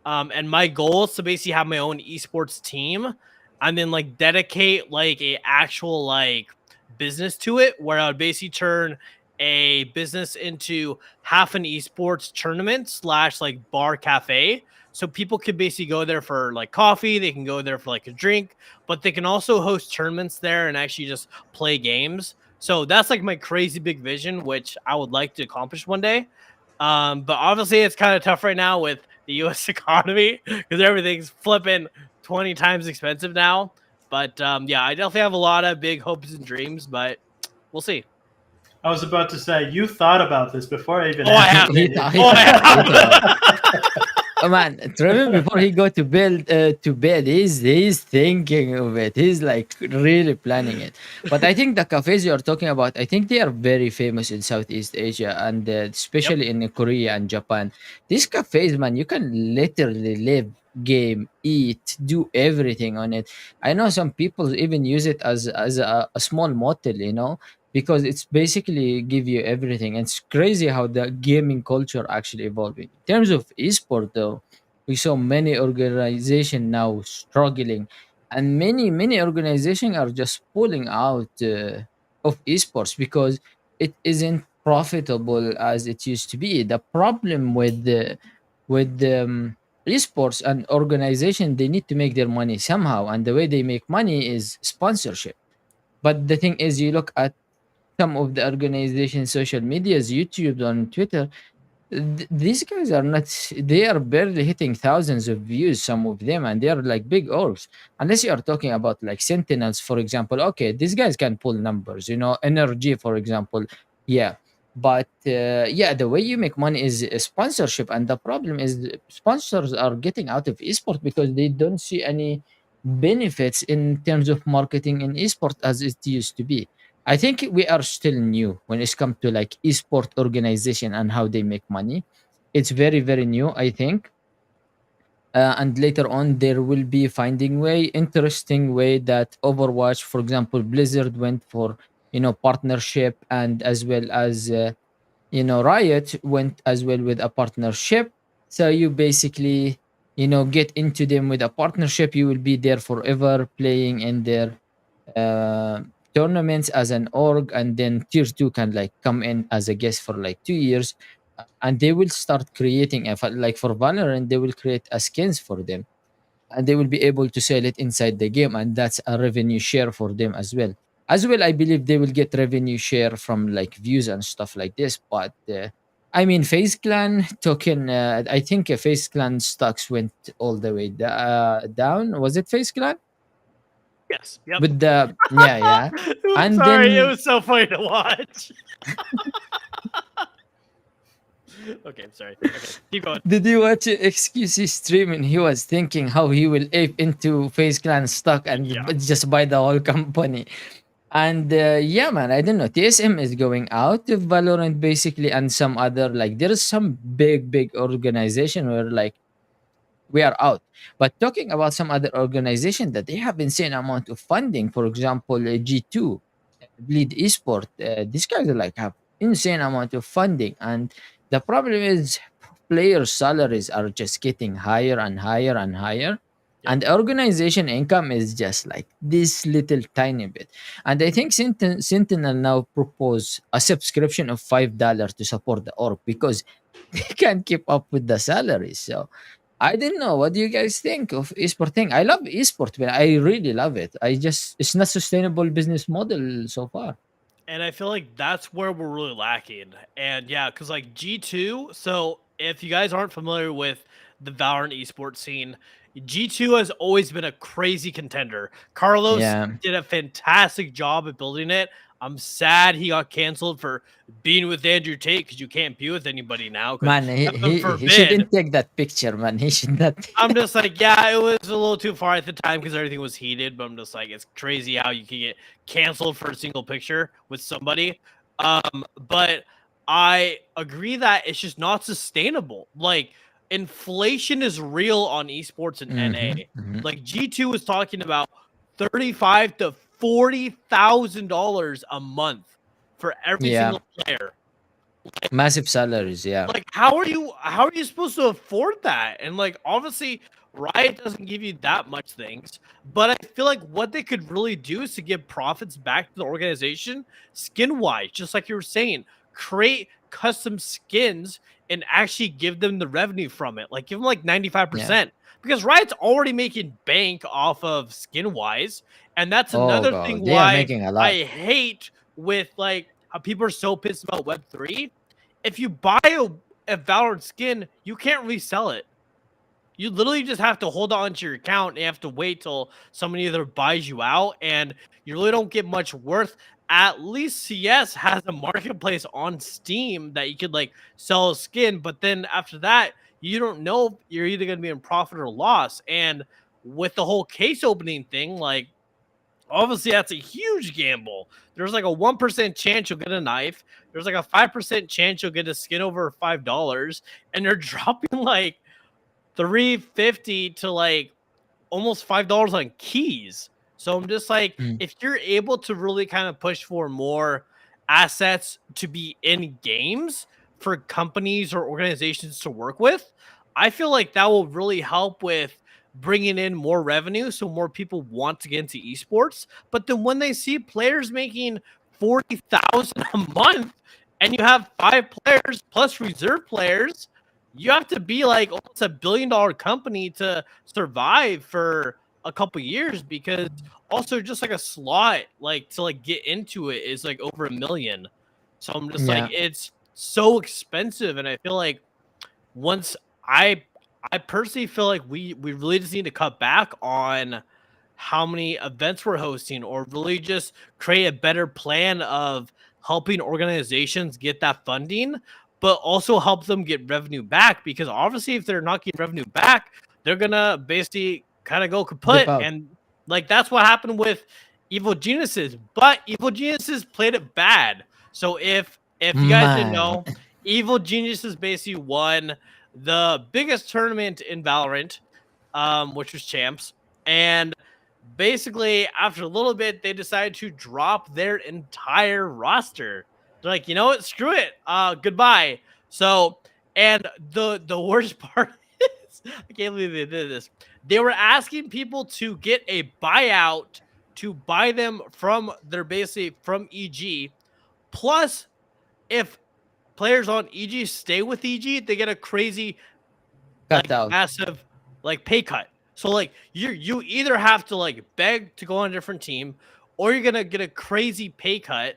and my goal is to basically have my own esports team, and then like dedicate like a actual like business to it, where I would basically turn a business into half an esports tournament slash like bar cafe. So people could basically go there for like coffee, they can go there for like a drink, but they can also host tournaments there and actually just play games. So that's like my crazy big vision, which I would like to accomplish one day. But obviously it's kind of tough right now with the US economy because everything's flipping 20 times expensive now. But yeah, I definitely have a lot of big hopes and dreams, but we'll see. I was about to say you thought about this before I even Oh, I asked have. he, you. thought, he Oh, thought, he thought. I Oh man, Trevin, before he go to bed, he's thinking of it. He's like really planning it. But I think the cafes you are talking about, I think they are very famous in Southeast Asia and Yep. especially in Korea and Japan. These cafes, man, you can literally live, game, eat, do everything on it. I know some people even use it as a small motel, because it's basically give you everything. And it's crazy how the gaming culture actually evolving. In terms of esport, though, we saw many organizations now struggling, and many organizations are just pulling out of esports because it isn't profitable as it used to be. The problem with esports and organization, they need to make their money somehow, and the way they make money is sponsorship. But the thing is, you look at some of the organization social medias, YouTube on Twitter, these guys are not, they are barely hitting thousands of views, some of them, and they are like big orgs. Unless you are talking about like Sentinels, for example. Okay, these guys can pull numbers, NRG, for example. Yeah. But yeah, the way you make money is sponsorship, and the problem is sponsors are getting out of esport because they don't see any benefits in terms of marketing in esport as it used to be. I think we are still new when it's come to like esport organization and how they make money. It's very, very new, I think. And later on, there will be finding interesting way that Overwatch, for example, Blizzard went for, partnership, and as well as, Riot went as well with a partnership. So you basically, get into them with a partnership. You will be there forever playing in their uh, tournaments as an org, and then tier 2 can like come in as a guest for like 2 years, and they will start creating like for Valorant, they will create a skins for them, and they will be able to sell it inside the game, and that's a revenue share for them as well. I believe they will get revenue share from like views and stuff like this. But I mean, FaZe Clan token, I think FaZe Clan stocks went all the way down. Was it FaZe Clan Yes. Yep. with the, yeah, I'm and sorry. It then, was so funny to watch. Okay, I'm sorry. Okay, keep going. did you watch XQC stream and he was thinking how he will ape into FaZe Clan stock and Yeah. just buy the whole company? And yeah, man, I don't know. TSM is going out of Valorant basically, and some other, like, there's some big organization where like we are out. But talking about some other organization that they have insane amount of funding, for example, G2, Bleed Esport, these guys are like have insane amount of funding, and the problem is player salaries are just getting higher and higher and higher, Yep. and the organization income is just like this little tiny bit. And I think Sentinel now propose a subscription of $5 to support the org because they can't keep up with the salaries. So I didn't know. What do you guys think of esport thing? I love esport, but I really love it. It's not sustainable business model so far. And I feel like that's where we're really lacking. And yeah, because like G2, so if you guys aren't familiar with the Valorant esports scene, G2 has always been a crazy contender. Carlos Yeah, did a fantastic job at building it. I'm sad he got canceled for being with Andrew Tate because you can't be with anybody now because man, he, heaven he he forbid. shouldn't take that picture, man. He should not. I'm just like, yeah, it was a little too far at the time because everything was heated. But I'm just like, it's crazy how you can get canceled for a single picture with somebody. But I agree that it's just not sustainable. Like, inflation is real on esports and NA. Mhm, mhm. Like G2 was talking about 35 to $40,000 a month for every Yeah, single player. massive salaries. Yeah, Like how are you supposed to afford that? And like obviously Riot doesn't give you that much things, but I feel like what they could really do is to give profits back to the organization skin wise, just like you were saying, create custom skins and actually give them the revenue from it. Like give them like yeah. 95%, because Riot's already making bank off of skin wise. And that's Oh another thing god, they are why making a I lot. hate with like how people are so pissed about Web3. If you buy a Valorant skin, you can't resell it. You literally just have to hold on to your account and you have to wait till somebody either buys you out, and you really don't get much worth. At least CS has a marketplace on Steam that you could like sell a skin, but then after that, you don't know if you're either going to be in profit or loss. And with the whole case opening thing, like obviously that's a huge gamble. There's like a 1% chance you'll get a knife. There's like a 5% chance you'll get a skin over $5, and they're dropping like 350 to like almost $5 on keys. So I'm just like, Mm. if you're able to really kind of push for more assets to be in games for companies or organizations to work with, I feel like that will really help with bringing in more revenue so more people want to get into esports. But then when they see players making 40,000 a month and you have 5 players plus reserve players, you have to be like almost $1 billion company to survive for a couple years, because also just like a slot like to like get into it is like over 1 million. So I'm just like, Yeah, it's so expensive. And I feel like once I I personally feel like we really just need to cut back on how many events we're hosting, or really just create a better plan of helping organizations get that funding, but also help them get revenue back. Because obviously, if they're not getting revenue back, they're gonna basically kind of go dip kaput. out. And like that's what happened with Evil Geniuses. But Evil Geniuses played it bad. So if you guys didn't Man, know, Evil Geniuses basically won the biggest tournament in Valorant, which was Champs. And basically, after a little bit, they decided to drop their entire roster. They're like, you know what? Screw it. Goodbye. So, and the worst part is, I can't believe they did this. They were asking people to get a buyout to buy them from their basically from EG. Plus, if players on EG stay with EG, they get a crazy cut like out. massive like pay cut. So like you either have to like beg to go on a different team, or you're gonna get a crazy pay cut.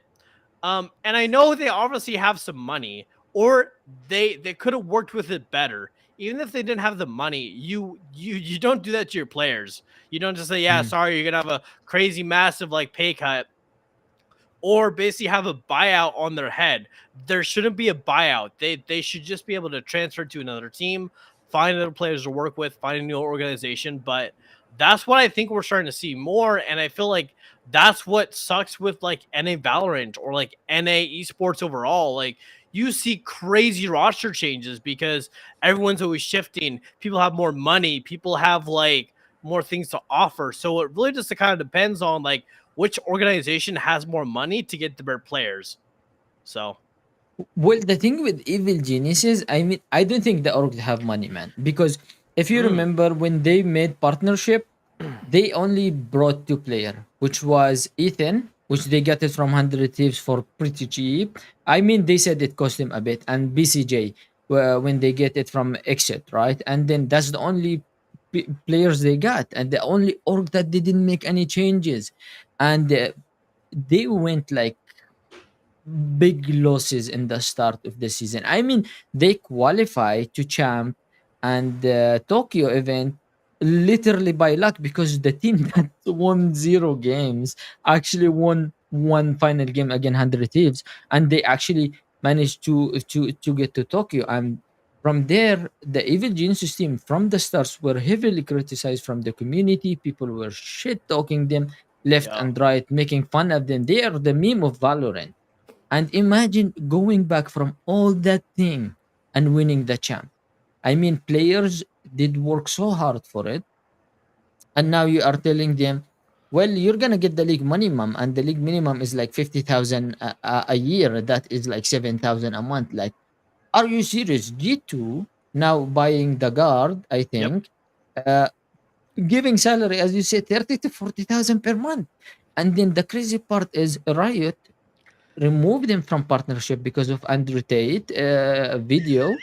And I know they obviously have some money, or they could have worked with it better. Even if they didn't have the money, you don't do that to your players. You don't just say, yeah, Mm. sorry, you're gonna have a crazy massive like pay cut, or basically have a buyout on their head. There shouldn't be a buyout. They should just be able to transfer to another team, find other players to work with, find a new organization. But that's what I think we're starting to see more. And I feel like that's what sucks with like NA Valorant or like NA esports overall. Like you see crazy roster changes because everyone's always shifting. People have more money, people have like more things to offer. So it really just kind of depends on like which organization has more money to get the better players. So Well, the thing with Evil Geniuses, I mean, I don't think the org have money, man. Because if you mm, remember when they made partnership, they only brought two player, which was Ethan, which they got it from 100 Thieves for pretty cheap. I mean, they said it cost them a bit, and BCJ when they get it from Exit, right? And then that's the only players they got, and the only org that they didn't make any changes, and they went like big losses in the start of the season. I mean, they qualify to champ and Tokyo event literally by luck, because the team that won zero games actually won one final game against 100 Thieves, and they actually managed to get to Tokyo. And from there, the Evil Geniuses team from the starts were heavily criticized from the community. People were shit talking them left yeah. and right, making fun of them. They are the meme of Valorant. And imagine going back from all that thing and winning the champ. I mean, players did work so hard for it, and now you are telling them, Well, you're gonna get the league minimum, and the league minimum is like 50,000 a year. That is like 7,000 a month. Like, are you serious? G2 now buying the guard, I Yep. think, uh, giving salary, as you said, 30 to 40,000 per month. And then the crazy part is Riot removed them from partnership because of Andrew Tate video,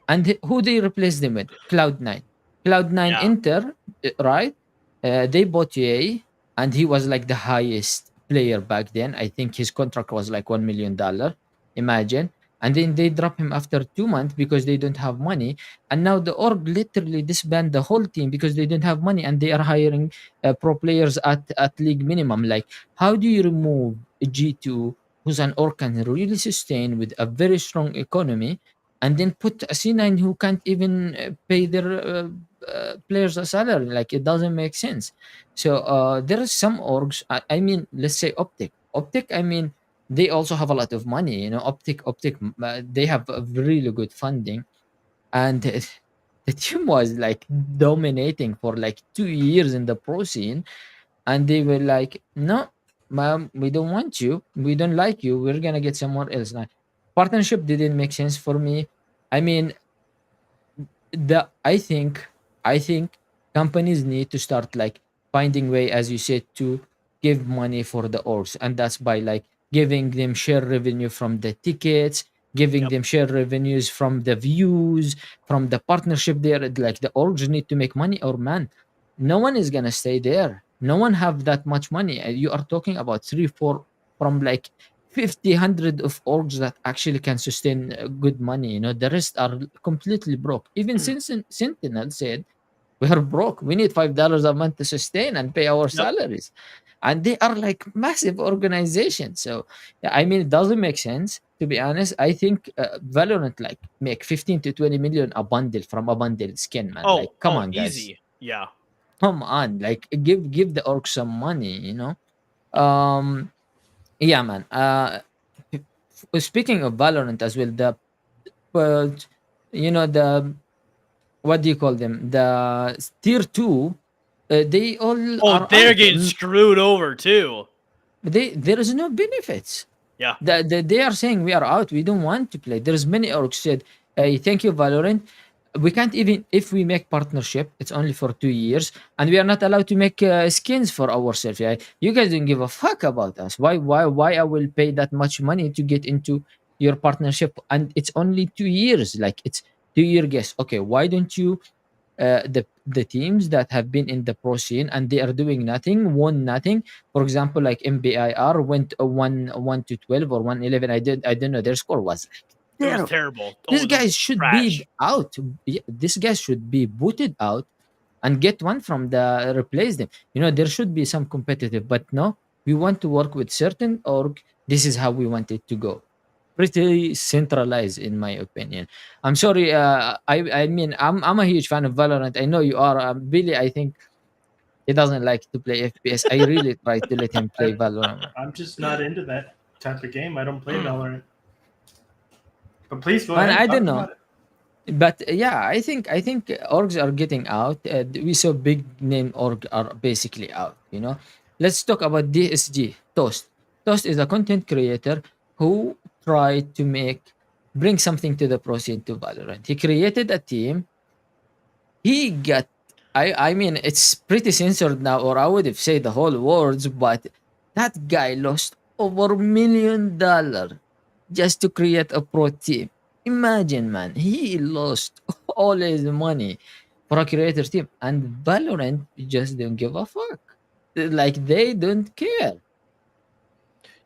and who they replaced them with? Cloud9. Cloud9 Yeah. Inter, right? They bought EA, and he was like the highest player back then. I think his contract was like $1 million. Imagine. And then they drop him after 2 months because they don't have money. And now the org literally disband the whole team because they don't have money, and they are hiring pro players at league minimum. Like, how do you remove G2, who's an org can really sustain with a very strong economy, and then put a C9 who can't even pay their players a salary? Like, it doesn't make sense. So there are some orgs. I mean, let's say Optic. I mean, they also have a lot of money. You know, Optic. They have a really good funding, and the team was like dominating for like 2 years in the pro scene, and they were like, "No, ma'am, we don't want you. We don't like you. We're gonna get somewhere else." Like, partnership didn't make sense for me. I mean, the I think companies need to start like finding way, as you said, to give money for the orgs, and that's by like giving them share revenue from the tickets, giving Yep. them share revenues from the views, from the partnership there. Like, the orgs need to make money, or man, no one is gonna stay there. No one have that much money. You are talking about three, four from like 50, 100 of orgs that actually can sustain good money. You know, the rest are completely broke. Even since Sentinel said, we are broke. We need $5 a month to sustain and pay our Yep. salaries. And they are like massive organizations. So, yeah, I mean, it doesn't make sense. To be honest, I think Valorant like make 15 to 20 million a bundle from a bundle skin, man. Like, come Oh, on, guys. easy. Yeah. Come on. Like, give the org some money, you know? Um, yeah, man. Speaking of Valorant as well, but the, what do you call them? The tier two, they all Oh, are they're out. getting screwed over too. There is no benefits. Yeah. They are saying we are out. We don't want to play. There's many orgs said, hey, thank you, Valorant. We can't even, if we make partnership, it's only for 2 years, and we are not allowed to make skins for ourselves. Yeah, you guys don't give a fuck about us. Why I will pay that much money to get into your partnership, and it's only 2 years. Like, it's 2 year guess. Okay, why don't you the teams that have been in the pro scene and they are doing nothing, won nothing. For example, like MBIR went 1-12 or 1-11. I don't know. Their score was like It was terrible. terrible. This Oh, they're guy should be trash. out. This guy should be booted out and get one from the replace them. There should be some competitive, but no, we want to work with certain org. This is how we want it to go. Pretty centralized, in my opinion. I'm sorry. I mean, I'm a huge fan of Valorant. I know you are, Billy. I think he doesn't like to play FPS. I really try to let him play I, Valorant. I'm just not into that type of game. I don't play Valorant. But please go Man, ahead, I don't talk know. about it. But yeah, I think orgs are getting out. We saw big name org are basically out. Let's talk about DSG Toast. Toast is a content creator who tried to bring something to the pro scene to Valorant. He created a team. He got. I mean, it's pretty censored now, or I would have said the whole words. But that guy lost over $1 million just to create a pro team. Imagine, man, he lost all his money for a creator team, and Valorant just don't give a fuck. Like, they don't care.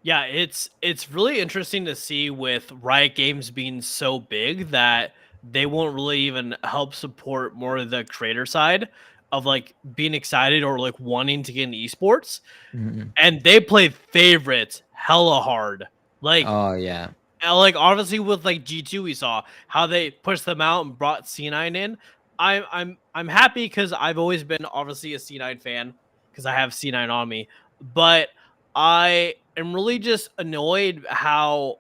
Yeah, it's really interesting to see with Riot Games being so big that they won't really even help support more of the creator side of like being excited or like wanting to get in esports. Mhm. And they play favorites hella hard. Like Oh yeah. like obviously with like G2 we saw how they pushed them out and brought C9 in. I'm happy because I've always been obviously a C9 fan because I have C9 on me. But I am really just annoyed how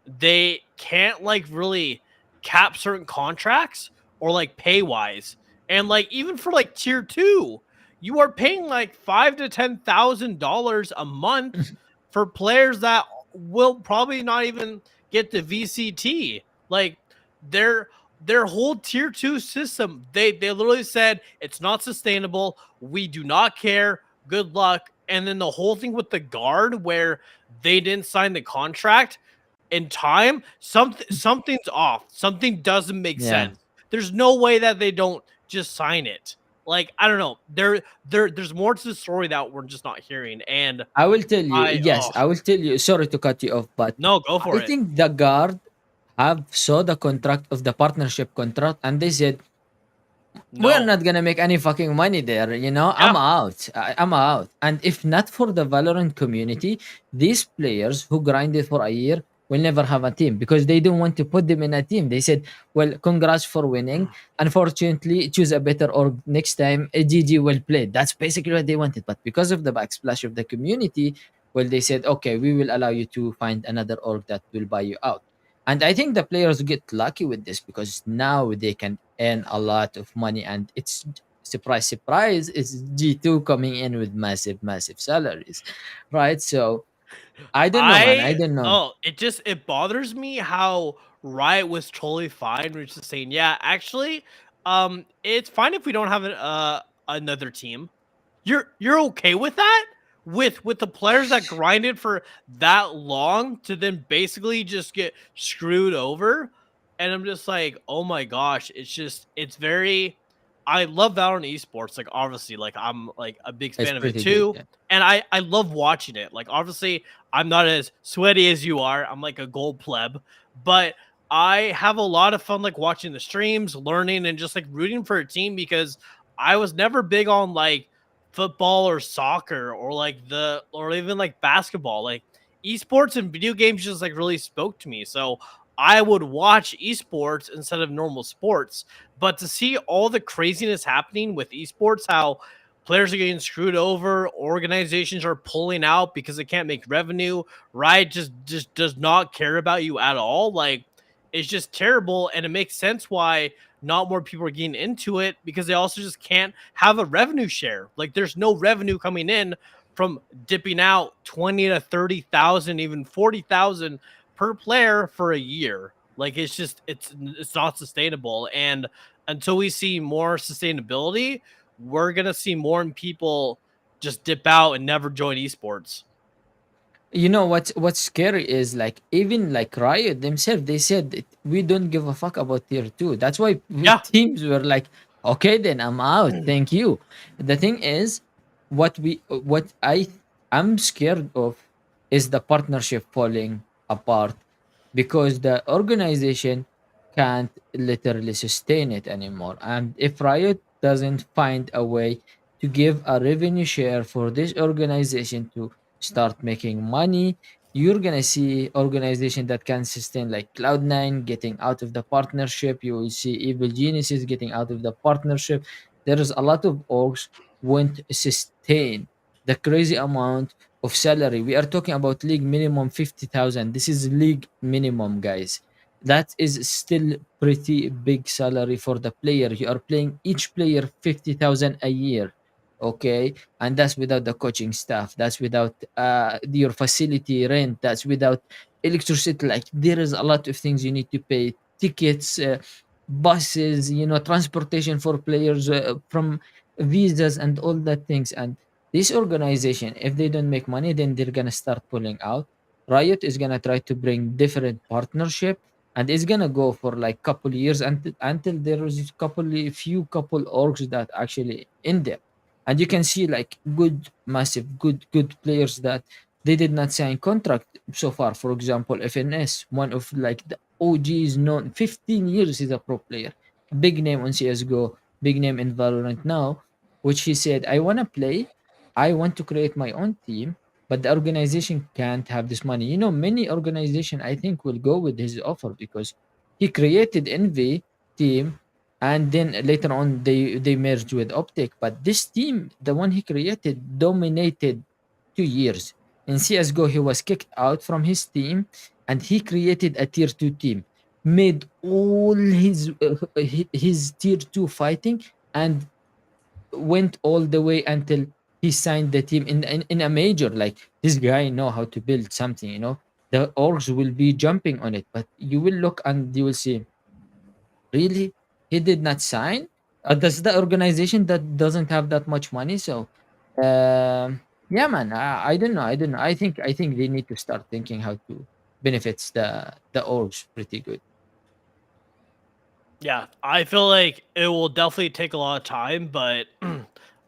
they can't like really cap certain contracts or like pay wise. And like even for like tier two, you are paying like $5,000 to $10,000 a month for players that will probably not even get the VCT. Like their their whole tier two system, they literally said it's not sustainable. We do not care. Good luck. And then the whole thing with the guard where they didn't sign the contract in time, something's off. Something doesn't make Yeah, sense. There's no way that they don't just sign it. Like I don't know. There's more to the story that we're just not hearing. And I will tell you. I Yes, I will tell you. Sorry to cut you off, but no, go I for it. think the guard have saw the contract of the partnership contract, and they said we're No. not gonna make any fucking money there. I'm Yeah. out. I'm out. And if not for the Valorant community, these players who grinded for a year will never have a team because they don't want to put them in a team. They said, "Well, congrats for winning. Unfortunately, choose a better org next time. GG will play." That's basically what they wanted. But because of the backsplash of the community, well, they said, "Okay, we will allow you to find another org that will buy you out." And I think the players get lucky with this because now they can earn a lot of money. And it's surprise, surprise, it's G2 coming in with massive, massive salaries, right? So I don't know, man. I don't know. It bothers me how Riot was totally fine, which is saying, yeah, actually, it's fine if we don't have another team. You're okay with that? With the players that grinded for that long to then basically just get screwed over? And I'm just like, oh my gosh, it's very I love Valorant esports. Like obviously, like I'm like a big It's fan of it pretty good. too. Yeah. And I love watching it. Like obviously I'm not as sweaty as you are. I'm like a gold pleb, but I have a lot of fun like watching the streams, learning and just like rooting for a team because I was never big on like football or soccer or like the or even like basketball. Like esports and video games just like really spoke to me. So I would watch esports instead of normal sports. But to see all the craziness happening with esports, how players are getting screwed over, organizations are pulling out because they can't make revenue, Riot just does not care about you at all. Like it's just terrible, and it makes sense why not more people are getting into it because they also just can't have a revenue share. Like there's no revenue coming in from dipping out 20 to 30,000, even 40,000 per player for a year. Like it's just it's not sustainable. And until we see more sustainability, we're gonna see more people just dip out and never join esports. What's scary is like even like Riot themselves, they said we don't give a fuck about tier two. That's why Yeah. teams were like, okay, then I'm out. Thank you. The thing is, what I'm scared of is the partnership falling apart because the organization can't literally sustain it anymore. And if Riot doesn't find a way to give a revenue share for this organization to start making money, you're gonna see organization that can sustain like Cloud9 getting out of the partnership. You will see Evil Geniuses getting out of the partnership. There is a lot of orgs won't sustain the crazy amount of salary. We are talking about league minimum 50,000. This is league minimum, guys. That is still pretty big salary for the player. You are playing each player 50,000 a year. Okay, and that's without the coaching staff, that's without your facility rent, that's without electricity. Like there is a lot of things you need to pay, tickets, buses, transportation for players, from visas and all that things. And this organization, if they don't make money, then they're gonna start pulling out. Riot is gonna try to bring different partnership, and it's gonna go for like couple years until there is couple orgs that actually in there. And you can see like good massive good players that they did not sign contract so far. For example, FNS, one of like the OGs, known 15 years, he's a pro player, big name on CSGO, big name in Valorant now, which he said, I want to play, I want to create my own team, but the organization can't have this money. Many organization I think will go with his offer because he created Envy team, and then later on they merged with Optic. But this team, the one he created, dominated 2 years. In CSGO, he was kicked out from his team, and he created a tier two team, made all his tier two fighting, and went all the way until he signed the team in a major. Like, this guy know how to build something, you know. The orgs will be jumping on it, but you will look and you will see, really, he did not sign. That's the organization that doesn't have that much money. So yeah, man, I don't know. I think they need to start thinking how to benefits the orgs pretty good. Yeah, I feel like it will definitely take a lot of time, but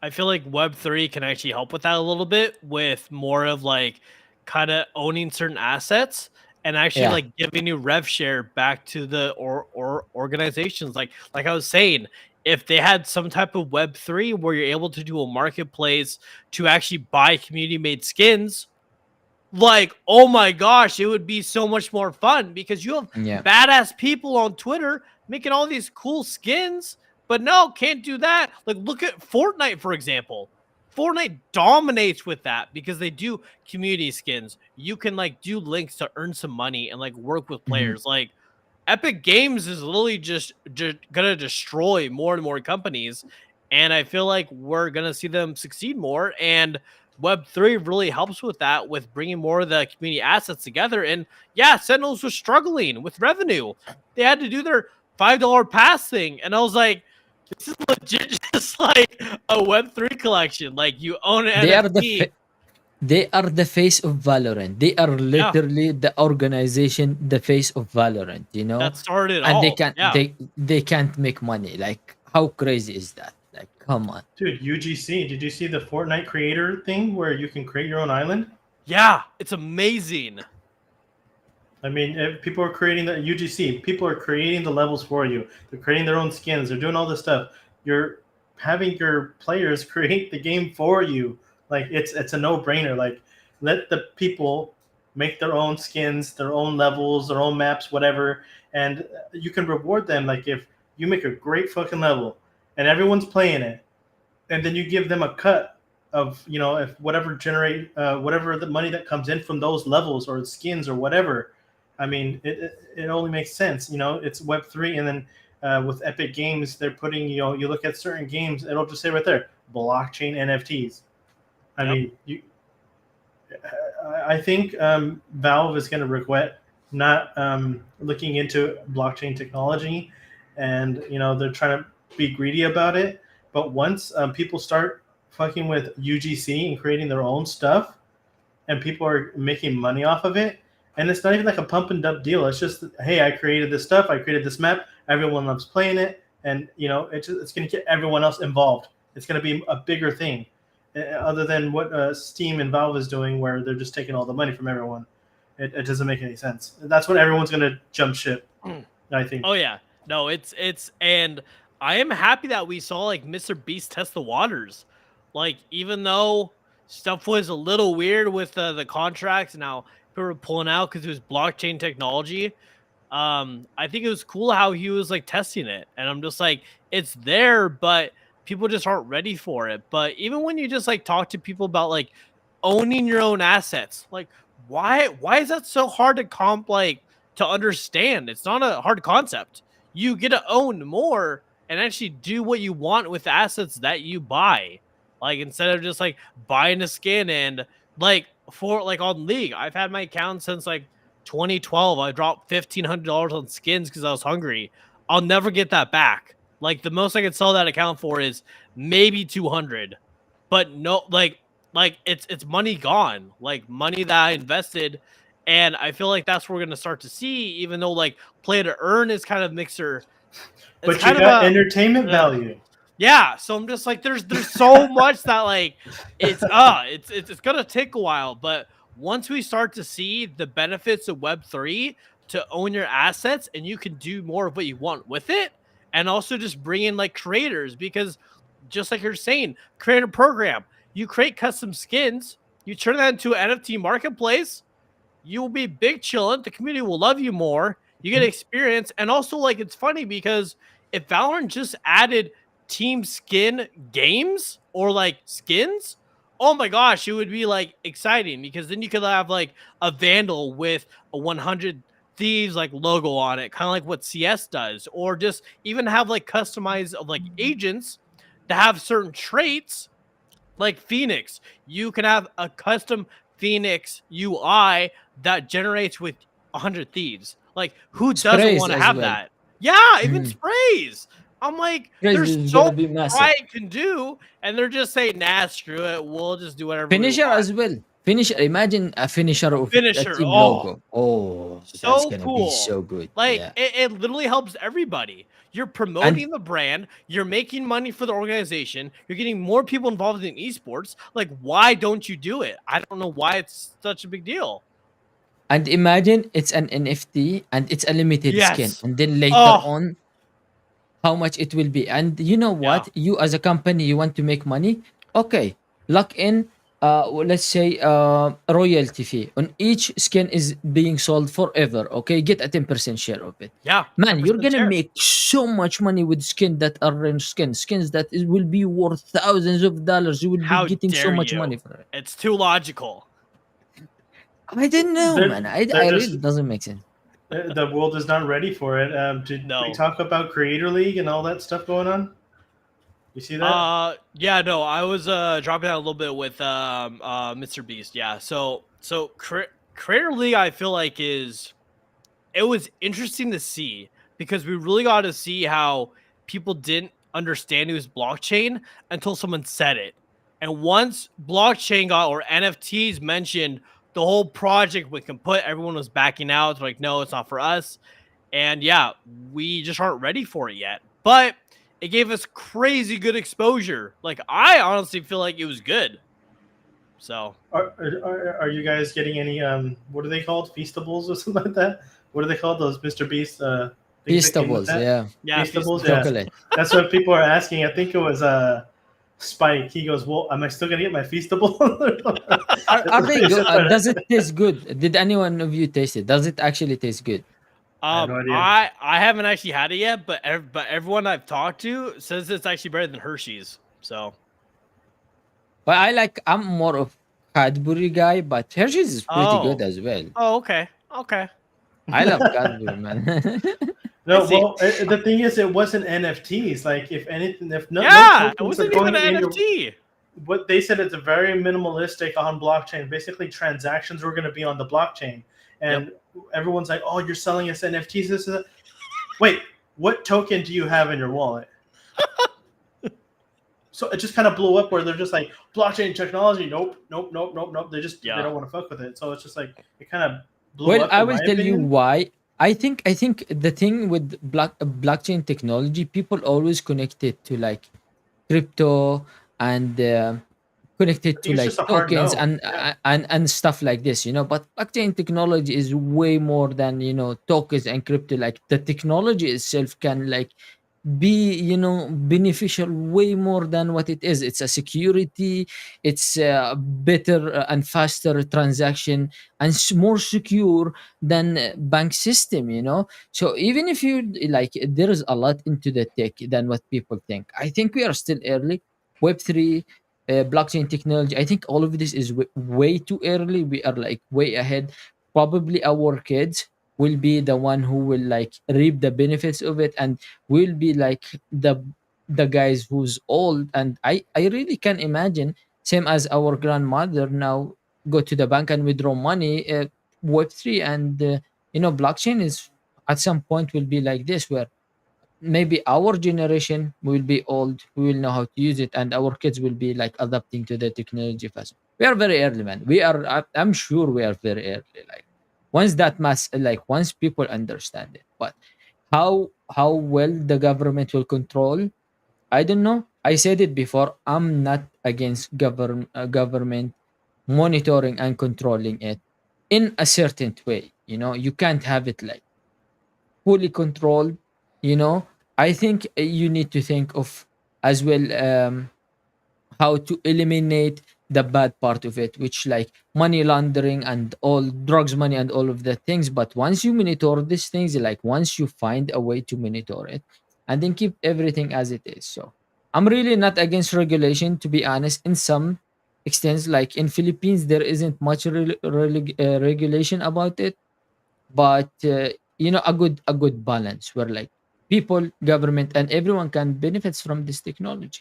I feel like Web3 can actually help with that a little bit with more of like kind of owning certain assets and actually Yeah. like giving you rev share back to the or organizations. Like I was saying, if they had some type of Web3 where you're able to do a marketplace to actually buy community made skins, like, oh my gosh, it would be so much more fun because you have Yeah. badass people on Twitter making all these cool skins, but no, can't do that. Like, look at Fortnite, for example. Fortnite dominates with that because they do community skins. You can like do links to earn some money and like work with Mhm. players. Like, Epic Games is literally just gonna destroy more and more companies, and I feel like we're gonna see them succeed more. And Web3 really helps with that, with bringing more of the community assets together. And yeah, Sentinels was struggling with revenue; they had to do their $5 pass thing, and I was like, this is legit just like a Web3 collection. Like you own an They are NFT. they are the face of Valorant. They are Yeah, literally the organization, the face of Valorant, you know? that started it And they all. can't Yeah. they can't make money. Like, how crazy is that? Like, come on. Dude, UGC. Did you see the Fortnite creator thing where you can create your own island? Yeah, it's amazing. I mean, if people are creating the UGC. People are creating the levels for you. They're creating their own skins. They're doing all this stuff. You're having your players create the game for you. Like it's a no brainer. Like let the people make their own skins, their own levels, their own maps, whatever, and you can reward them. Like if you make a great fucking level and everyone's playing it, and then you give them a cut of if whatever generate whatever the money that comes in from those levels or skins or whatever. I mean, it only makes sense. It's Web3, and then with Epic Games, they're putting you look at certain games, it'll just say right there, blockchain NFTs. I Yep. mean, I think Valve is going to regret not looking into blockchain technology, and they're trying to be greedy about it. But once people start fucking with UGC and creating their own stuff, and people are making money off of it, and it's not even like a pump and dump deal. It's just, hey, I created this stuff, I created this map, everyone loves playing it, and it's going to get everyone else involved. It's going to be a bigger thing, other than what Steam and Valve is doing, where they're just taking all the money from everyone. It doesn't make any sense. That's when everyone's going to jump ship, I think. Oh yeah. No, it's and I am happy that we saw like Mr. Beast test the waters. Like even though stuff was a little weird with the contracts, now people were pulling out because it was blockchain technology. I think it was cool how he was like testing it, and I'm just like, it's there, but people just aren't ready for it. But even when you just like talk to people about like owning your own assets, like why is that so hard to to understand? It's not a hard concept. You get to own more and actually do what you want with the assets that you buy. Like instead of just like buying a skin and like for like on League, I've had my account since like 2012. I dropped $1,500 on skins because I was hungry. I'll never get that back. Like the most I could sell that account for is maybe 200, but no, like it's money gone, like money that I invested, and I feel like that's what we're gonna start to see. Even though like play to earn is kind of mixer, it's But you kind of got a entertainment value. yeah, so I'm just like, there's so much that like it's gonna take a while, but once we start to see the benefits of Web3 to own your assets and you can do more of what you want with it, and also just bring in like creators because just like you're saying, create a program, you create custom skins, you turn that into an NFT marketplace, you will be big chillin'. The community will love you more. You get experience, and also like it's funny because if Valorant just added team skin games or like skins, oh my gosh, it would be like exciting because then you could have like a Vandal with a 100 Thieves like logo on it, kind of like what CS does, or just even have like customized of like agents that have certain traits like Phoenix. You can have a custom Phoenix UI that generates with 100 thieves. Like, who doesn't Sprays want to as have well. that? Yeah, even Mhm. sprays. I'm like, Sprays there's is so gonna much be massive. Riot can do, and they're just saying, nah, screw it. We'll just do whatever we Finisher want. as well. Finisher. Imagine a finisher A of a finisher. team Oh, logo. Oh, that's so gonna be cool. so good. Like Yeah. it literally helps everybody. You're And promoting the brand, you're making money for the organization, you're getting more people involved in esports. Like, why don't you do it? I don't know why it's such a big deal. imagine it's an NFT and it's a limited skin. Yes. And then later Oh, on, how much it will be. And you know yeah. what? You as a company, you want to make money. Okay, lock in. Let's say a royalty fee on each skin is being sold forever. Okay, get a 10% share of it. Yeah. Man, you're 10% gonna share. make so much money with skin that are range skins that will be worth thousands of dollars. You will be How getting so dare much money you? for it. It's too logical. I don't know, man. They're I just really doesn't make sense. the world is not ready for it. Did we No. talk about Creator League and all that stuff going on? You see that? Yeah, no, I was dropping out a little bit with Mr. Beast. Yeah. Creator League I feel like is it was interesting to see because we really got to see how people didn't understand it was blockchain until someone said it. And once blockchain got or NFTs mentioned, the whole project we can put everyone was backing out. It's like, no, it's not for us. And yeah, we just aren't ready for it yet. But it gave us crazy good exposure. Like I honestly feel like it was good. So Are you guys getting any what are they called? Feastables or something like that? What are they called? Those Mr. Beast things that came with Feastables, that? yeah, yeah, Feastables, Feastables. yeah. chocolate. That's what people are asking. I think it was Spike. He goes, "Well, am I still gonna get my Feastable?" Are they good? I Does it taste good? Did anyone of you taste it? Does it actually taste good? have no idea. I haven't actually had it yet, but everyone I've talked to says it's actually better than Hershey's. So But I'm more of Cadbury guy, but Hershey's is pretty good oh as well. okay okay I love Cadbury, man. I No, see. well, the thing is, it wasn't NFTs. Like, if anything, if no Yeah, it tokens are wasn't even going an in your, NFT. what they said it's a very minimalistic on blockchain. Basically, transactions were going to be on the blockchain, Yep. and everyone's like, "Oh, you're selling us NFTs." This is wait, what token do you have in your wallet? So it just kind of blew up where they're just like blockchain technology. Nope, nope, nope, nope, nope. They Yeah. don't want to fuck with it. So it's just like it kind of blew Well, up I in will my tell you opinion. why. I think the thing with blockchain technology, people always connect it to like crypto and I connected to think it's like just a hard tokens no. and Yeah. and stuff like this, you know. But blockchain technology is way more than, you know, tokens and crypto. Like the technology itself can like be, you know, beneficial way more than what it is. It's a security, it's a better and faster transaction and more secure than bank system, you know. So even if you like, there is a lot into the tech than what people think. I think we are still early. Web3, blockchain technology, I think all of this is way too early. We are like way ahead. Probably our kids will be the one who will like reap the benefits of it, and will be like the guys who's old. And I really can imagine, same as our grandmother now go to the bank and withdraw money. Web3 and you know, blockchain is at some point will be like this, where maybe our generation will be old, we will know how to use it, and our kids will be like adapting to the technology fast. We are very early, man. I'm sure we are very early. Like once that mass, like once people understand it. But how well the government will control, I don't know. I said it before, I'm not against government monitoring and controlling it in a certain way. You know, you can't have it like fully controlled, you know. I think you need to think of as well, how to eliminate the bad part of it, which like money laundering and all drugs money and all of the things. But once you monitor these things, like once you find a way to monitor it and then keep everything as it is. So I'm really not against regulation, to be honest. In some extents, like in Philippines, there isn't much regulation about it. But you know, a good balance where like people, government, and everyone can benefits from this technology.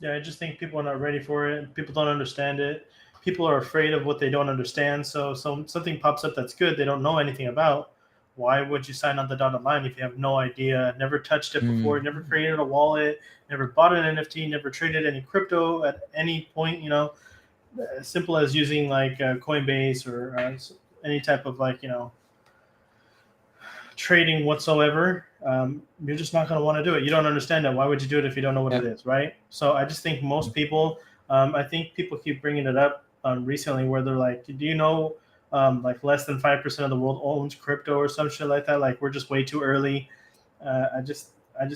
Yeah, I just think people are not ready for it. People don't understand it. People are afraid of what they don't understand. So something pops up that's good they don't know anything about. Why would you sign on the dotted line if you have no idea, never touched it before, Mm. never created a wallet, never bought an NFT, never traded any crypto at any point? As simple as using like Coinbase or any type of like trading whatsoever, you're just not going to want to do it. You don't understand it. Why would you do it if you don't know what Yeah. it is, right? So I just think most people, I think people keep bringing it up recently where they're like, do you know like less than 5% of the world owns crypto or some shit like that? Like we're just way too early. I just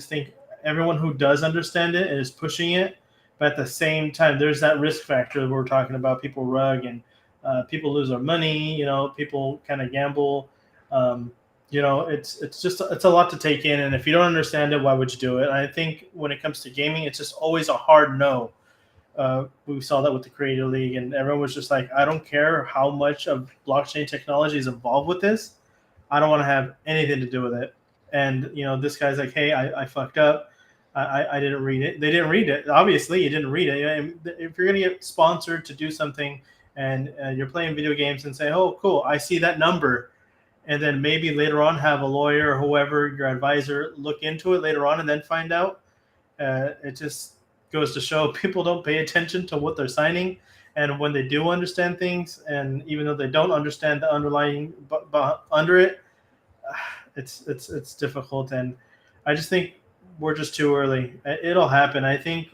think everyone who does understand it is pushing it, but at the same time, there's that risk factor that we're talking about. People rug and people lose their money. People kind of gamble. Um, it's a lot to take in, and if you don't understand it, why would you do it? And I think when it comes to gaming, it's just always a hard no. We saw that with the Creator League, and everyone was just like, I don't care how much of blockchain technology is involved with this. I don't want to have anything to do with it. And this guy's like, hey, I fucked up. I didn't read it. They didn't read it. Obviously, you didn't read it. If you're gonna get sponsored to do something, and you're playing video games and say, oh, cool, I see that number, and then maybe later on have a lawyer or whoever your advisor look into it later on and then find out. It just goes to show people don't pay attention to what they're signing, and when they do understand things, and even though they don't understand the underlying under it, it's difficult. And I just think we're just too early. It'll happen. I think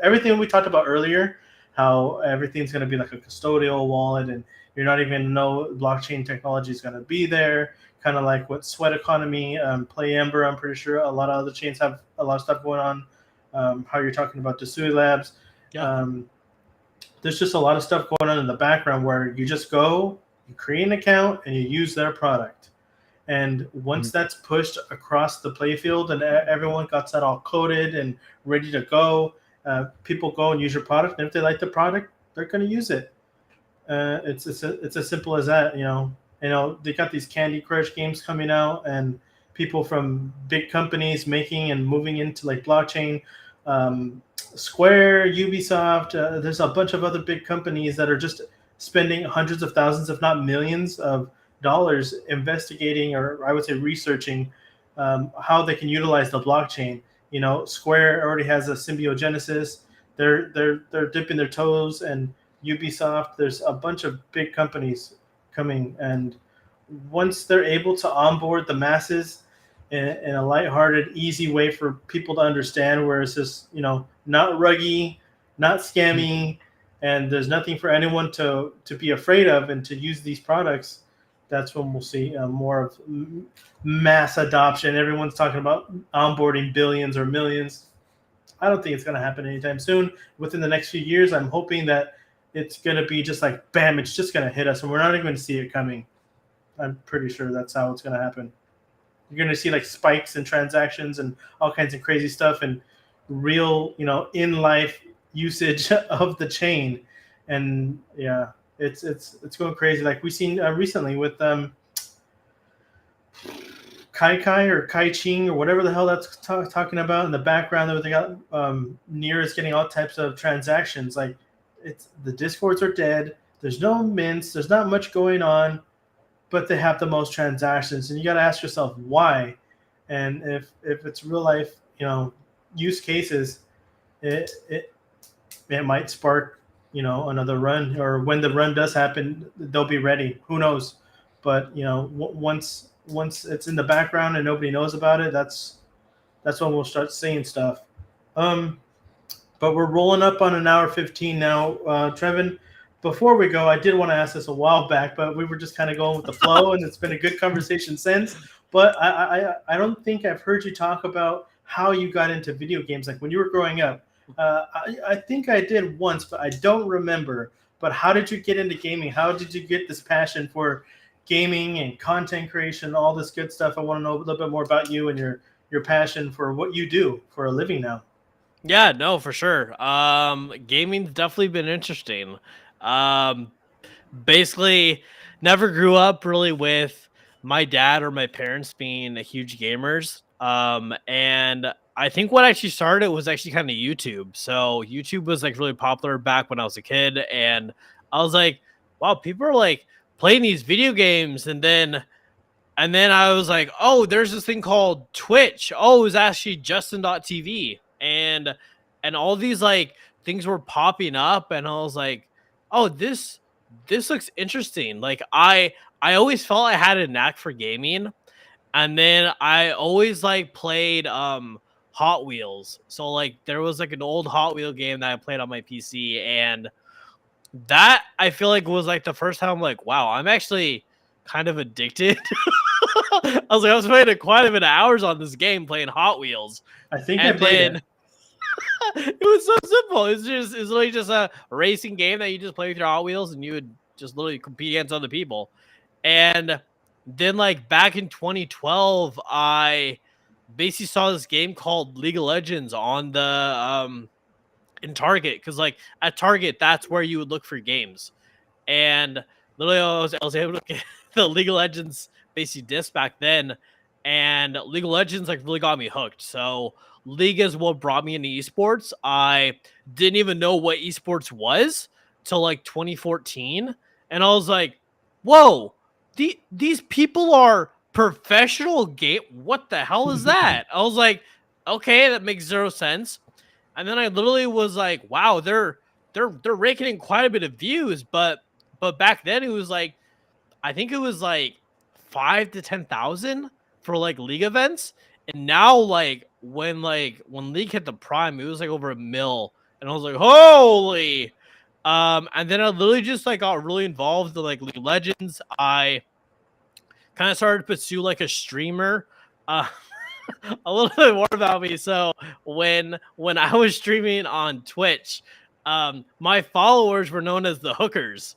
everything we talked about earlier, how everything's going to be like a custodial wallet, and you're not even going to know blockchain technology is going to be there. Kind of like what Sweat Economy, Play Ember. I'm pretty sure a lot of other chains have a lot of stuff going on. How you're talking about the SUI labs. Yeah. There's just a lot of stuff going on in the background where you just go, you create an account, and you use their product. And once that's pushed across the playfield and everyone got that all coded and ready to go, people go and use your product. And if they like the product, they're going to use it. It's as simple as that. They got these Candy Crush games coming out, and people from big companies making and moving into like blockchain. Square, Ubisoft, there's a bunch of other big companies that are just spending hundreds of thousands, if not millions, of dollars investigating, or I would say researching, how they can utilize the blockchain. Square already has a symbiogenesis. They're dipping their toes, and Ubisoft. There's a bunch of big companies coming, and once they're able to onboard the masses in a lighthearted, easy way for people to understand, where it's just not ruggy, not scammy, and there's nothing for anyone to be afraid of and to use these products. That's when we'll see more of mass adoption. Everyone's talking about onboarding billions or millions. I don't think it's going to happen anytime soon. Within the next few years, I'm hoping that it's going to be just like, bam, it's just going to hit us, and we're not even going to see it coming. I'm pretty sure that's how it's going to happen. You're going to see like spikes in transactions and all kinds of crazy stuff and real, in life usage of the chain. And yeah, it's going crazy. Like we seen recently with Kai or Kai Ching or whatever the hell that's talking about in the background. That they got Near is getting all types of transactions. Like the discords are dead. There's no mints. There's not much going on, but they have the most transactions, and you got to ask yourself why. And if it's real life, use cases, it might spark another run, or when the run does happen, they'll be ready. Who knows? But once it's in the background and nobody knows about it, that's when we'll start seeing stuff. But we're rolling up on an hour 15 now. Trevin, before we go, I did want to ask this a while back, but we were just kind of going with the flow, and it's been a good conversation since. But I don't think I've heard you talk about how you got into video games, like when you were growing up. I think I did once, but I don't remember. But how did you get into gaming? How did you get this passion for gaming and content creation, all this good stuff? I want to know a little bit more about you and your passion for what you do for a living now. Yeah, no, for sure. Gaming's definitely been interesting. Um, Basically, never grew up really with my dad or my parents being huge gamers. And I think what actually started was actually kind of YouTube. So YouTube was like really popular back when I was a kid, and I was like, wow, people are like playing these video games, and then I was like, oh, there's this thing called Twitch. Oh, it was actually Justin.tv. And all these like things were popping up, and I was like, oh, this looks interesting. Like I always felt I had a knack for gaming. And then I always like played Hot Wheels. So like there was like an old Hot Wheel game that I played on my PC, and that I feel like was like the first time I'm like, wow, I'm actually kind of addicted. I was playing quite a bit of hours on this game playing Hot Wheels. I think I And played then it. it was so simple. It's literally just a racing game that you just play with your Hot Wheels, and you would just literally compete against other people. And then like back in 2012, I basically saw this game called League of Legends on the in Target, because like at Target, that's where you would look for games. And literally, I was able to get the League of Legends basically disc back then, and League of Legends like really got me hooked. So League is what brought me into esports. I didn't even know what esports was till like 2014, and I was like, "Whoa, these people are professional game. What the hell is that?" I was like, "Okay, that makes zero sense." And then I literally was like, "Wow, they're raking in quite a bit of views," but back then it was like, I think it was like 5 to 10,000 for like league events, and now like when league hit the prime, it was like over a mil, and I was like, holy. And then I literally just like got really involved in like League of Legends. I kind of started to pursue like a streamer. Uh, a little bit more about me. So when I was streaming on Twitch, my followers were known as the hookers.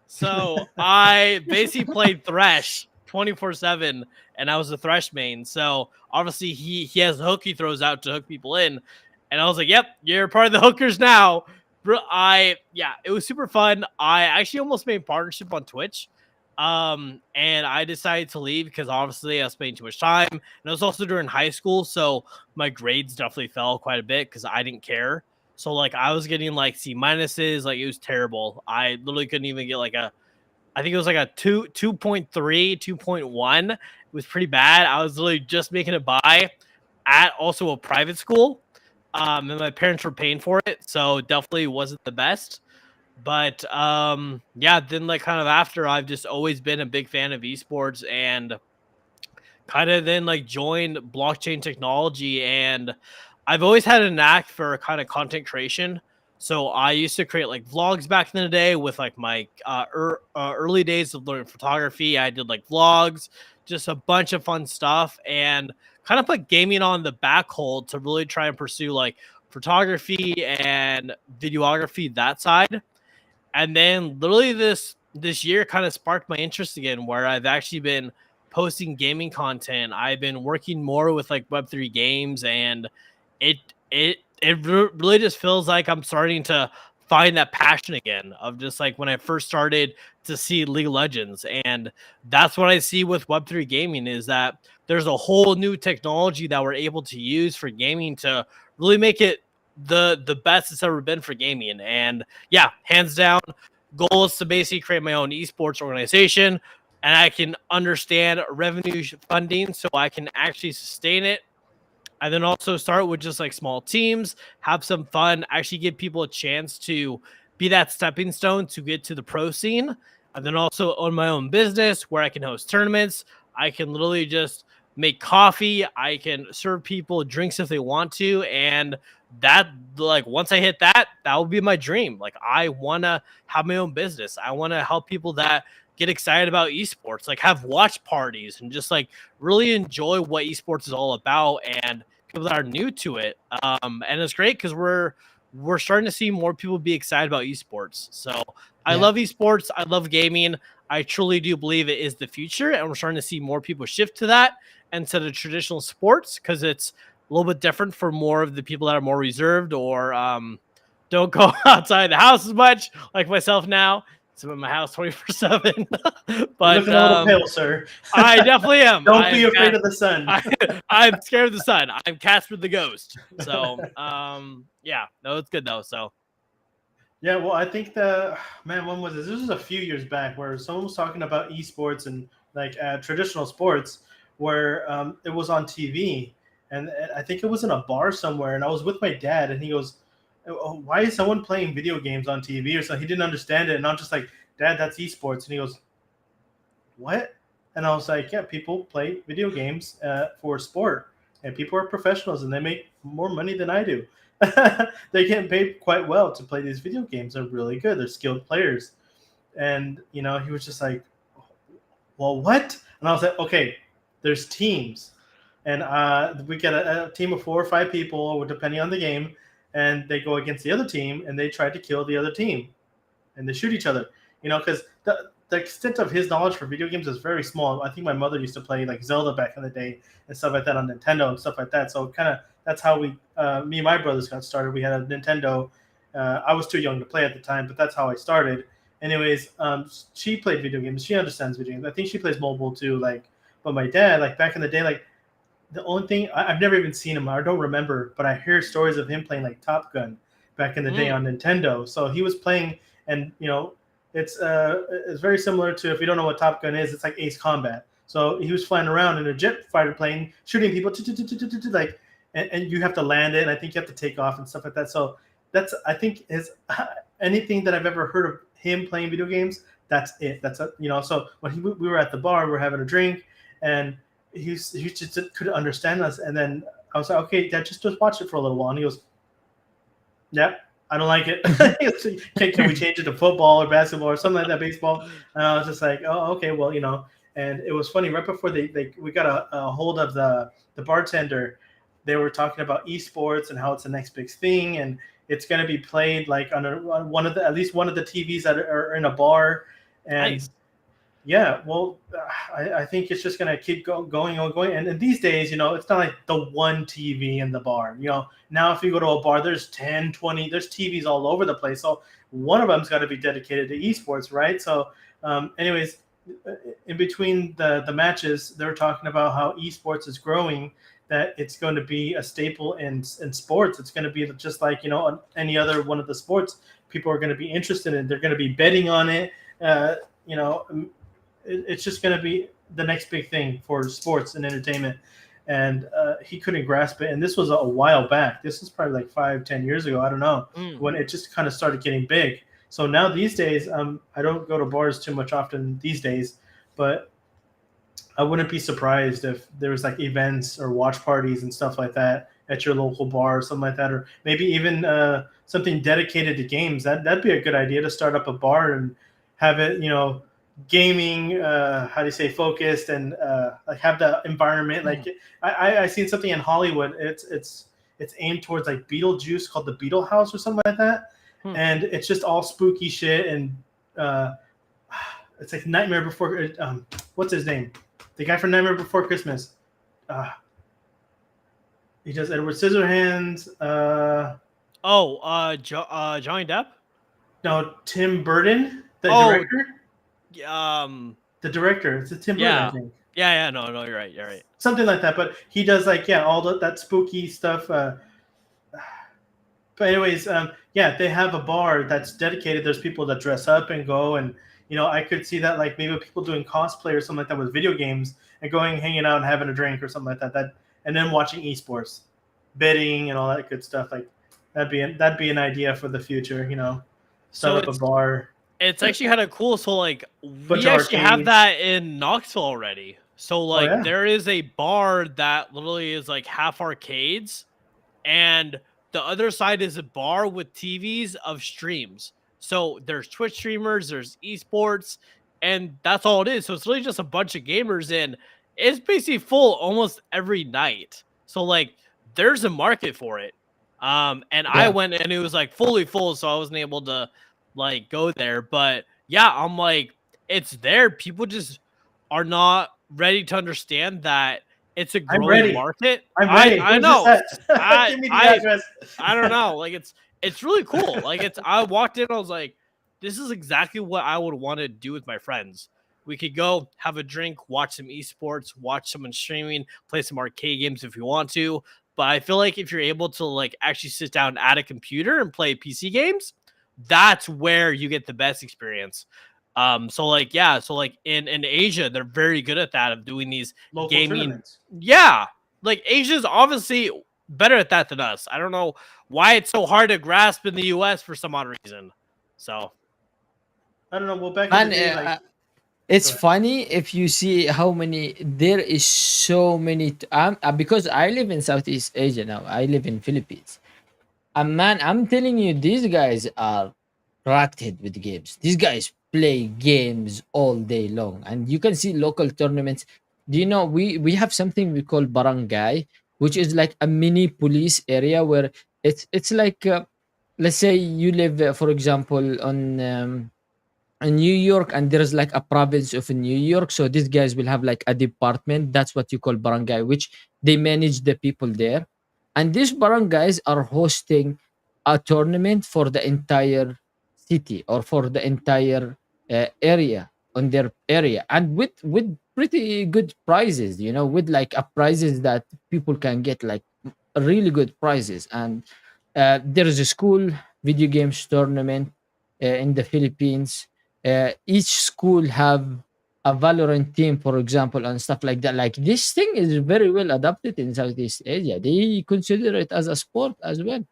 So I basically played Thresh 24/7, and I was a Thresh main. So obviously he has a hook he throws out to hook people in, and I was like, "Yep, you're part of the hookers now." Bro, it was super fun. I actually almost made partnership on Twitch, and I decided to leave because obviously I was spending too much time, and it was also during high school, so my grades definitely fell quite a bit because I didn't care. So like I was getting like C minuses, like it was terrible. I literally couldn't even get like I think it was like a 2.3, 2.1. It was pretty bad. I was literally just making it by at also a private school. And my parents were paying for it, so definitely wasn't the best. But yeah, then like kind of after, I've just always been a big fan of esports, and kind of then like joined blockchain technology, and I've always had a knack for kind of content creation. So I used to create like vlogs back in the day with like my early days of learning photography. I did like vlogs, just a bunch of fun stuff, and kind of put gaming on the back hold to really try and pursue like photography and videography, that side. And then literally this year kind of sparked my interest again, where I've actually been posting gaming content. I've been working more with like Web3 games, and it really just feels like I'm starting to find that passion again of just like when I first started to see League of Legends. And that's what I see with Web3 gaming, is that there's a whole new technology that we're able to use for gaming to really make it the best it's ever been for gaming. And yeah, hands down, goal is to basically create my own esports organization, and I can understand revenue funding so I can actually sustain it. And then also start with just like small teams, have some fun, actually give people a chance to be that stepping stone to get to the pro scene. And then also own my own business where I can host tournaments. I can literally just make coffee. I can serve people drinks if they want to. And that, like, once I hit that, that will be my dream. Like, I want to have my own business. I want to help people that get excited about esports, like have watch parties and just like really enjoy what esports is all about, and people that are new to it. And it's great because we're starting to see more people be excited about esports. So I Yeah. love esports. I love gaming. I truly do believe it is the future, and we're starting to see more people shift to that instead of traditional sports, because it's a little bit different for more of the people that are more reserved, or don't go outside the house as much, like myself now. So I'm in my house 24/7. You're But looking a little pale, sir. I definitely am. Don't be afraid of the sun. I'm scared of the sun. I'm Casper the Ghost. So yeah, no, it's good though. So Yeah, well, I think the man, when was this? This was a few years back, where someone was talking about esports and like traditional sports, where it was on TV, and I think it was in a bar somewhere, and I was with my dad, and he goes, "Oh, why is someone playing video games on TV?" Or so he didn't understand it, and I'm just like, "Dad, that's esports," and he goes, "What?" And I was like, "Yeah, people play video games for sport, and people are professionals, and they make more money than I do. They get paid quite well to play these video games. They're really good. They're skilled players." And he was just like, "Well, what?" And I was like, "Okay, there's teams, and we get a team of 4 or 5 people, depending on the game, and they go against the other team, and they try to kill the other team, and they shoot each other. Because the extent of his knowledge for video games is very small. I think my mother used to play like Zelda back in the day and stuff like that on Nintendo and stuff like that. So kind of that's how me and my brothers got started. We had a Nintendo. I was too young to play at the time, but that's how I started. Anyways, she played video games. She understands video games. I think she plays mobile too. But my dad, like back in the day, like the only thing I've never even seen him. I don't remember, but I hear stories of him playing like Top Gun back in the day on Nintendo. So he was playing, and it's very similar to, if you don't know what Top Gun is, it's like Ace Combat. So he was flying around in a jet fighter plane, shooting people, like, and you have to land it, and I think you have to take off and stuff like that. So that's, I think, is anything that I've ever heard of him playing video games. That's it. So when we were at the bar, we were having a drink, and he just couldn't understand us. And then I was like, "Okay, Dad, just watch it for a little while." And he goes, "Yep. I don't like it. Can we change it to football or basketball or something like that, baseball?" And I was just like, "Oh, okay, well, And it was funny. Right before we got a hold of the bartender, they were talking about esports and how it's the next big thing, and it's going to be played like on at least one of the TVs that are in a bar. And nice. Yeah, well, I think it's just going to keep going. And these days, it's not like the one TV in the bar. Now if you go to a bar, there's 10, 20, there's TVs all over the place. So one of them's got to be dedicated to esports, right? So anyways, in between the matches, they were talking about how esports is growing, that it's going to be a staple in sports. It's going to be just like, on any other one of the sports. People are going to be interested in. They're going to be betting on it. It's just going to be the next big thing for sports and entertainment. And he couldn't grasp it. And this was a while back. This was probably like 5-10 years ago. I don't know, when it just kind of started getting big. So now these days, I don't go to bars too much often these days, but I wouldn't be surprised if there was like events or watch parties and stuff like that at your local bar or something like that, or maybe even something dedicated to games. That'd be a good idea, to start up a bar and have it, gaming, how do you say, focused, and like have the environment. Like I seen something in Hollywood. It's aimed towards like Beetlejuice, called the Beetle House or something like that, and it's just all spooky shit, and it's like Nightmare Before. What's his name? The guy from Nightmare Before Christmas. He does Edward Scissorhands. Johnny Depp. No, Tim Burton, the director. The director. It's a Tim Burton, I think. Yeah. No, you're right. Something like that. But he does all that spooky stuff. But anyways, they have a bar that's dedicated. There's people that dress up and go, and I could see that, like, maybe people doing cosplay or something like that with video games, and going, hanging out and having a drink or something like that. And then watching esports, betting and all that good stuff. Like that'd be an idea for the future. Start up a bar. It's actually kind of cool. So like we actually have that in Knoxville already. So like there is a bar that literally is like half arcades, and the other side is a bar with TVs of streams. So there's Twitch streamers, there's esports, and that's all it is. So it's really just a bunch of gamers, and it's basically full almost every night. So like there's a market for it. I went and it was like fully full, so I wasn't able to like go there. But yeah, I'm like, it's there. People just are not ready to understand that it's a growing market. I'm ready. I know. Give me the address. I don't know. Like it's really cool. Like I walked in, I was like, this is exactly what I would want to do with my friends. We could go have a drink, watch some esports, watch someone streaming, play some arcade games if you want to. But I feel like if you're able to like actually sit down at a computer and play PC games, that's where you get the best experience. So like yeah, so like in Asia, they're very good at that of doing these Local gaming. tournaments. Yeah, like Asia's obviously better at that than us. I don't know why it's so hard to grasp in the US for some odd reason. So I don't know. Well, back in the Man, day, like, it's go ahead. funny if you see how many there is so many because I live in Southeast Asia now. I live in Philippines. And man, I'm telling you, these guys are cracked with games. These guys play games all day long, and you can see local tournaments. Do you know we have something we call barangay, which is like a mini police area where it's like let's say you live, for example, on New York, and there's like a province of New York. So these guys will have like a department. That's what you call barangay, which they manage the people there. And these barangays are hosting a tournament for the entire city or for the entire area on their area, and with pretty good prizes. You know, with like a prizes that people can get like really good prizes. And there is a school video games tournament in the Philippines. Each school have a Valorant team, for example, and stuff like that. Like this thing is very well adapted in Southeast Asia. They consider it as a sport as well.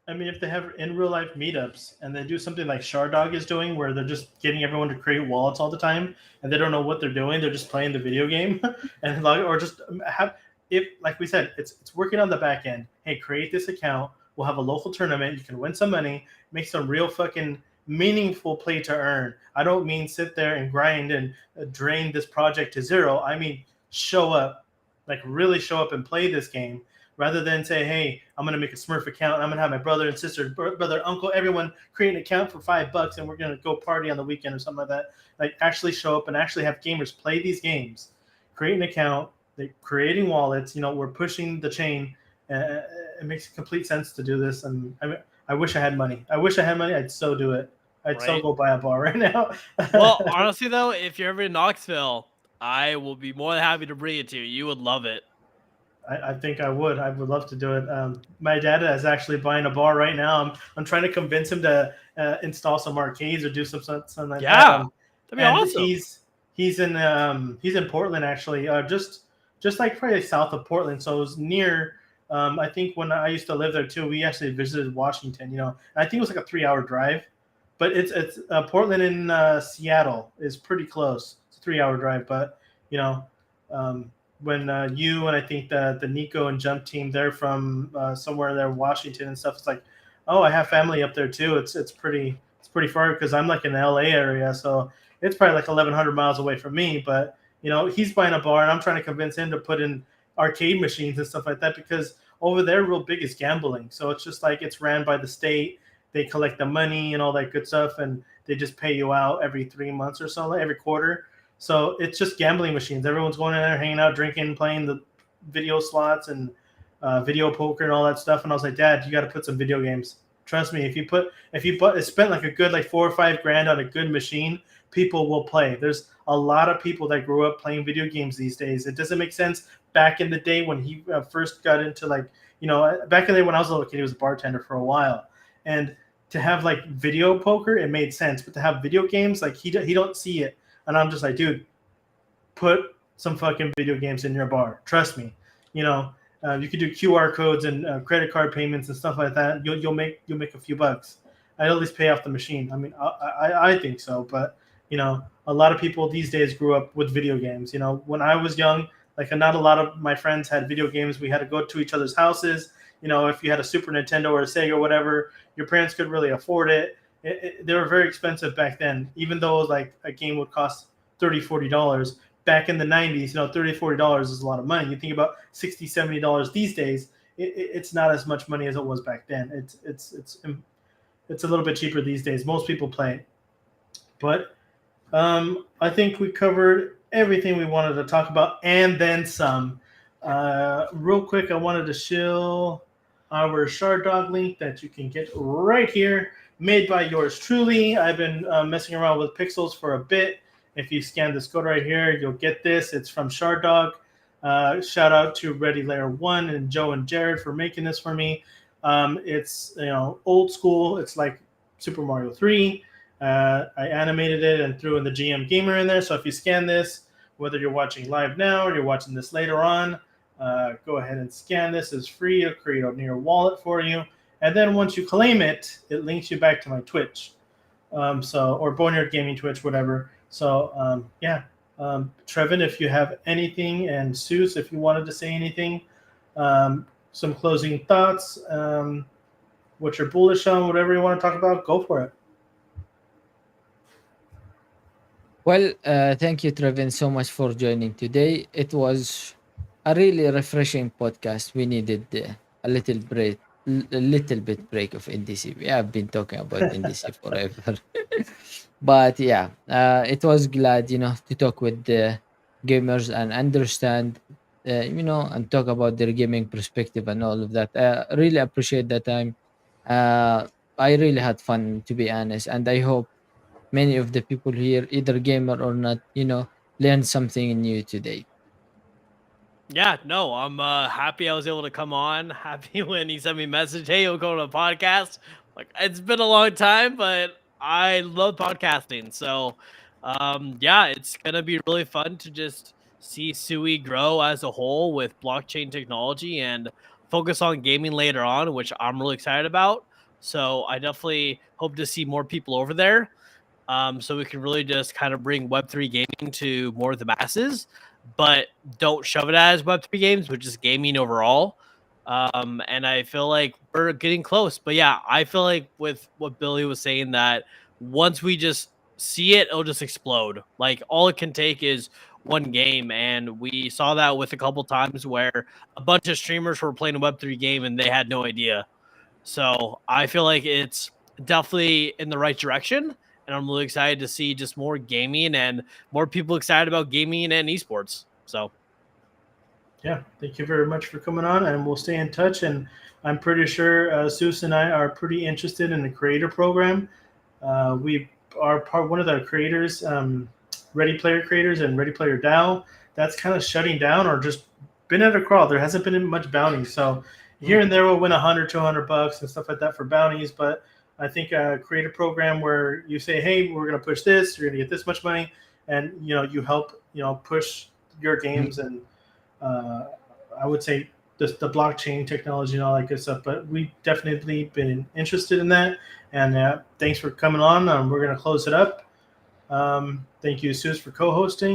I mean, if they have in real life meetups and they do something like Shardog is doing, where they're just getting everyone to create wallets all the time, and they don't know what they're doing, they're just playing the video game, and like, or just have if like we said, it's working on the back end. Hey, create this account. We'll have a local tournament. You can win some money, make some real fucking meaningful play to earn. I don't mean sit there and grind and drain this project to zero. I mean show up, like really show up and play this game rather than say, hey, I'm going to make a Smurf account. I'm going to have my brother and sister, brother, uncle, everyone create an account for $5 and we're going to go party on the weekend or something like that. Like actually show up and actually have gamers play these games, create an account, they creating wallets. You know, we're pushing the chain. It makes complete sense to do this. And I wish I had money. I wish I had money. I'd so do it. I'd so right. go buy a bar right now. Well, honestly though, if you're ever in Knoxville, I will be more than happy to bring it to you. You would love it. I think I would. I would love to do it. My dad is actually buying a bar right now. I'm trying to convince him to install some arcades or do something like that. Yeah, that'd be And awesome. he's in Portland actually, just like probably south of Portland. So it was near. I think when I used to live there too, we actually visited Washington. You know, and I think it was like a 3 hour drive, but it's Portland and Seattle is pretty close. It's a 3 hour drive, but you know. When you and I think the Nico and Jump team, they're from somewhere there, Washington and stuff. It's like, oh, I have family up there too. It's pretty far because I'm like in the LA area, so it's probably like 1,100 miles away from me. But you know, he's buying a bar, and I'm trying to convince him to put in arcade machines and stuff like that because over there, real big is gambling. So it's just like it's ran by the state. They collect the money and all that good stuff, and they just pay you out every 3 months or so, like every quarter. So it's just gambling machines. Everyone's going in there, hanging out, drinking, playing the video slots and video poker and all that stuff. And I was like, Dad, you got to put some video games. Trust me, if you spent like a good like 4 or 5 grand on a good machine, people will play. There's a lot of people that grew up playing video games these days. It doesn't make sense back in the day when he first got into like back in the day when I was a little kid, he was a bartender for a while, and to have like video poker, it made sense. But to have video games, like he don't see it. And I'm just like, dude, put some fucking video games in your bar. Trust me. You know, you could do QR codes and credit card payments and stuff like that. You'll make a few bucks. I'd at least pay off the machine. I mean, I think so. But you know, a lot of people these days grew up with video games. You know, when I was young, like not a lot of my friends had video games. We had to go to each other's houses. You know, if you had a Super Nintendo or a Sega or whatever, your parents could really afford it. They were very expensive back then, even though like a game would cost $30-$40 back in the 90s. You know, $30-$40 is a lot of money. You think about $60-$70 these days, it's not as much money as it was back then. It's a little bit cheaper these days. Most people play it. But I think we covered everything we wanted to talk about and then some. Real quick, I wanted to show our Shard Dog link that you can get right here. made by yours truly. I've been messing around with pixels for a bit. If you scan this code right here, you'll get this. It's from Shard Dog. Shout out to Ready Layer One and Joe and Jared for making this for me. It's old school. It's like Super Mario 3. I animated it and threw in the GM Gamer in there. So if you scan this, whether you're watching live now or you're watching this later on, go ahead and scan this. It's free. It'll create a near wallet for you. And then once you claim it, it links you back to my Twitch. Or Boneyard Gaming Twitch, whatever. So Trevin, if you have anything, and Seuss, if you wanted to say anything, some closing thoughts, what you're bullish on, whatever you want to talk about, go for it. Well, thank you, Trevin, so much for joining today. It was a really refreshing podcast. We needed a little bit break of NDC. We have been talking about NDC forever, but yeah, it was glad to talk with the gamers and understand, and talk about their gaming perspective and all of that. Really appreciate that time. Uh, I really had fun, to be honest, and I hope many of the people here, either gamer or not, learned something new today. Yeah, no, I'm happy I was able to come on. Happy when he sent me a message, hey, you'll go to a podcast. Like, it's been a long time, but I love podcasting. So yeah, it's gonna be really fun to just see SUI grow as a whole with blockchain technology and focus on gaming later on, which I'm really excited about. So I definitely hope to see more people over there, so we can really just kind of bring Web3 gaming to more of the masses, but don't shove it as Web3 games, but just gaming overall. And I feel like we're getting close. But yeah, I feel like with what Billy was saying, that once we just see it, it'll just explode. Like, all it can take is one game. And we saw that with a couple times where a bunch of streamers were playing a Web3 game and they had no idea. So I feel like it's definitely in the right direction. And I'm really excited to see just more gaming and more people excited about gaming and esports. So Yeah, thank you very much for coming on, and we'll stay in touch. And I'm pretty sure Seuss and I are pretty interested in the creator program. We are one of the creators, Ready Player creators and Ready Player DAO. That's kind of shutting down or just been at a crawl. There hasn't been much bounty. So here and there we'll win 100, $200 and stuff like that for bounties. But I think a creator program where you say, hey, we're going to push this, you're going to get this much money, and you help push your games and I would say the blockchain technology and all that good stuff. But we definitely been interested in that. And thanks for coming on. We're going to close it up. Thank you, Seuss, for co-hosting.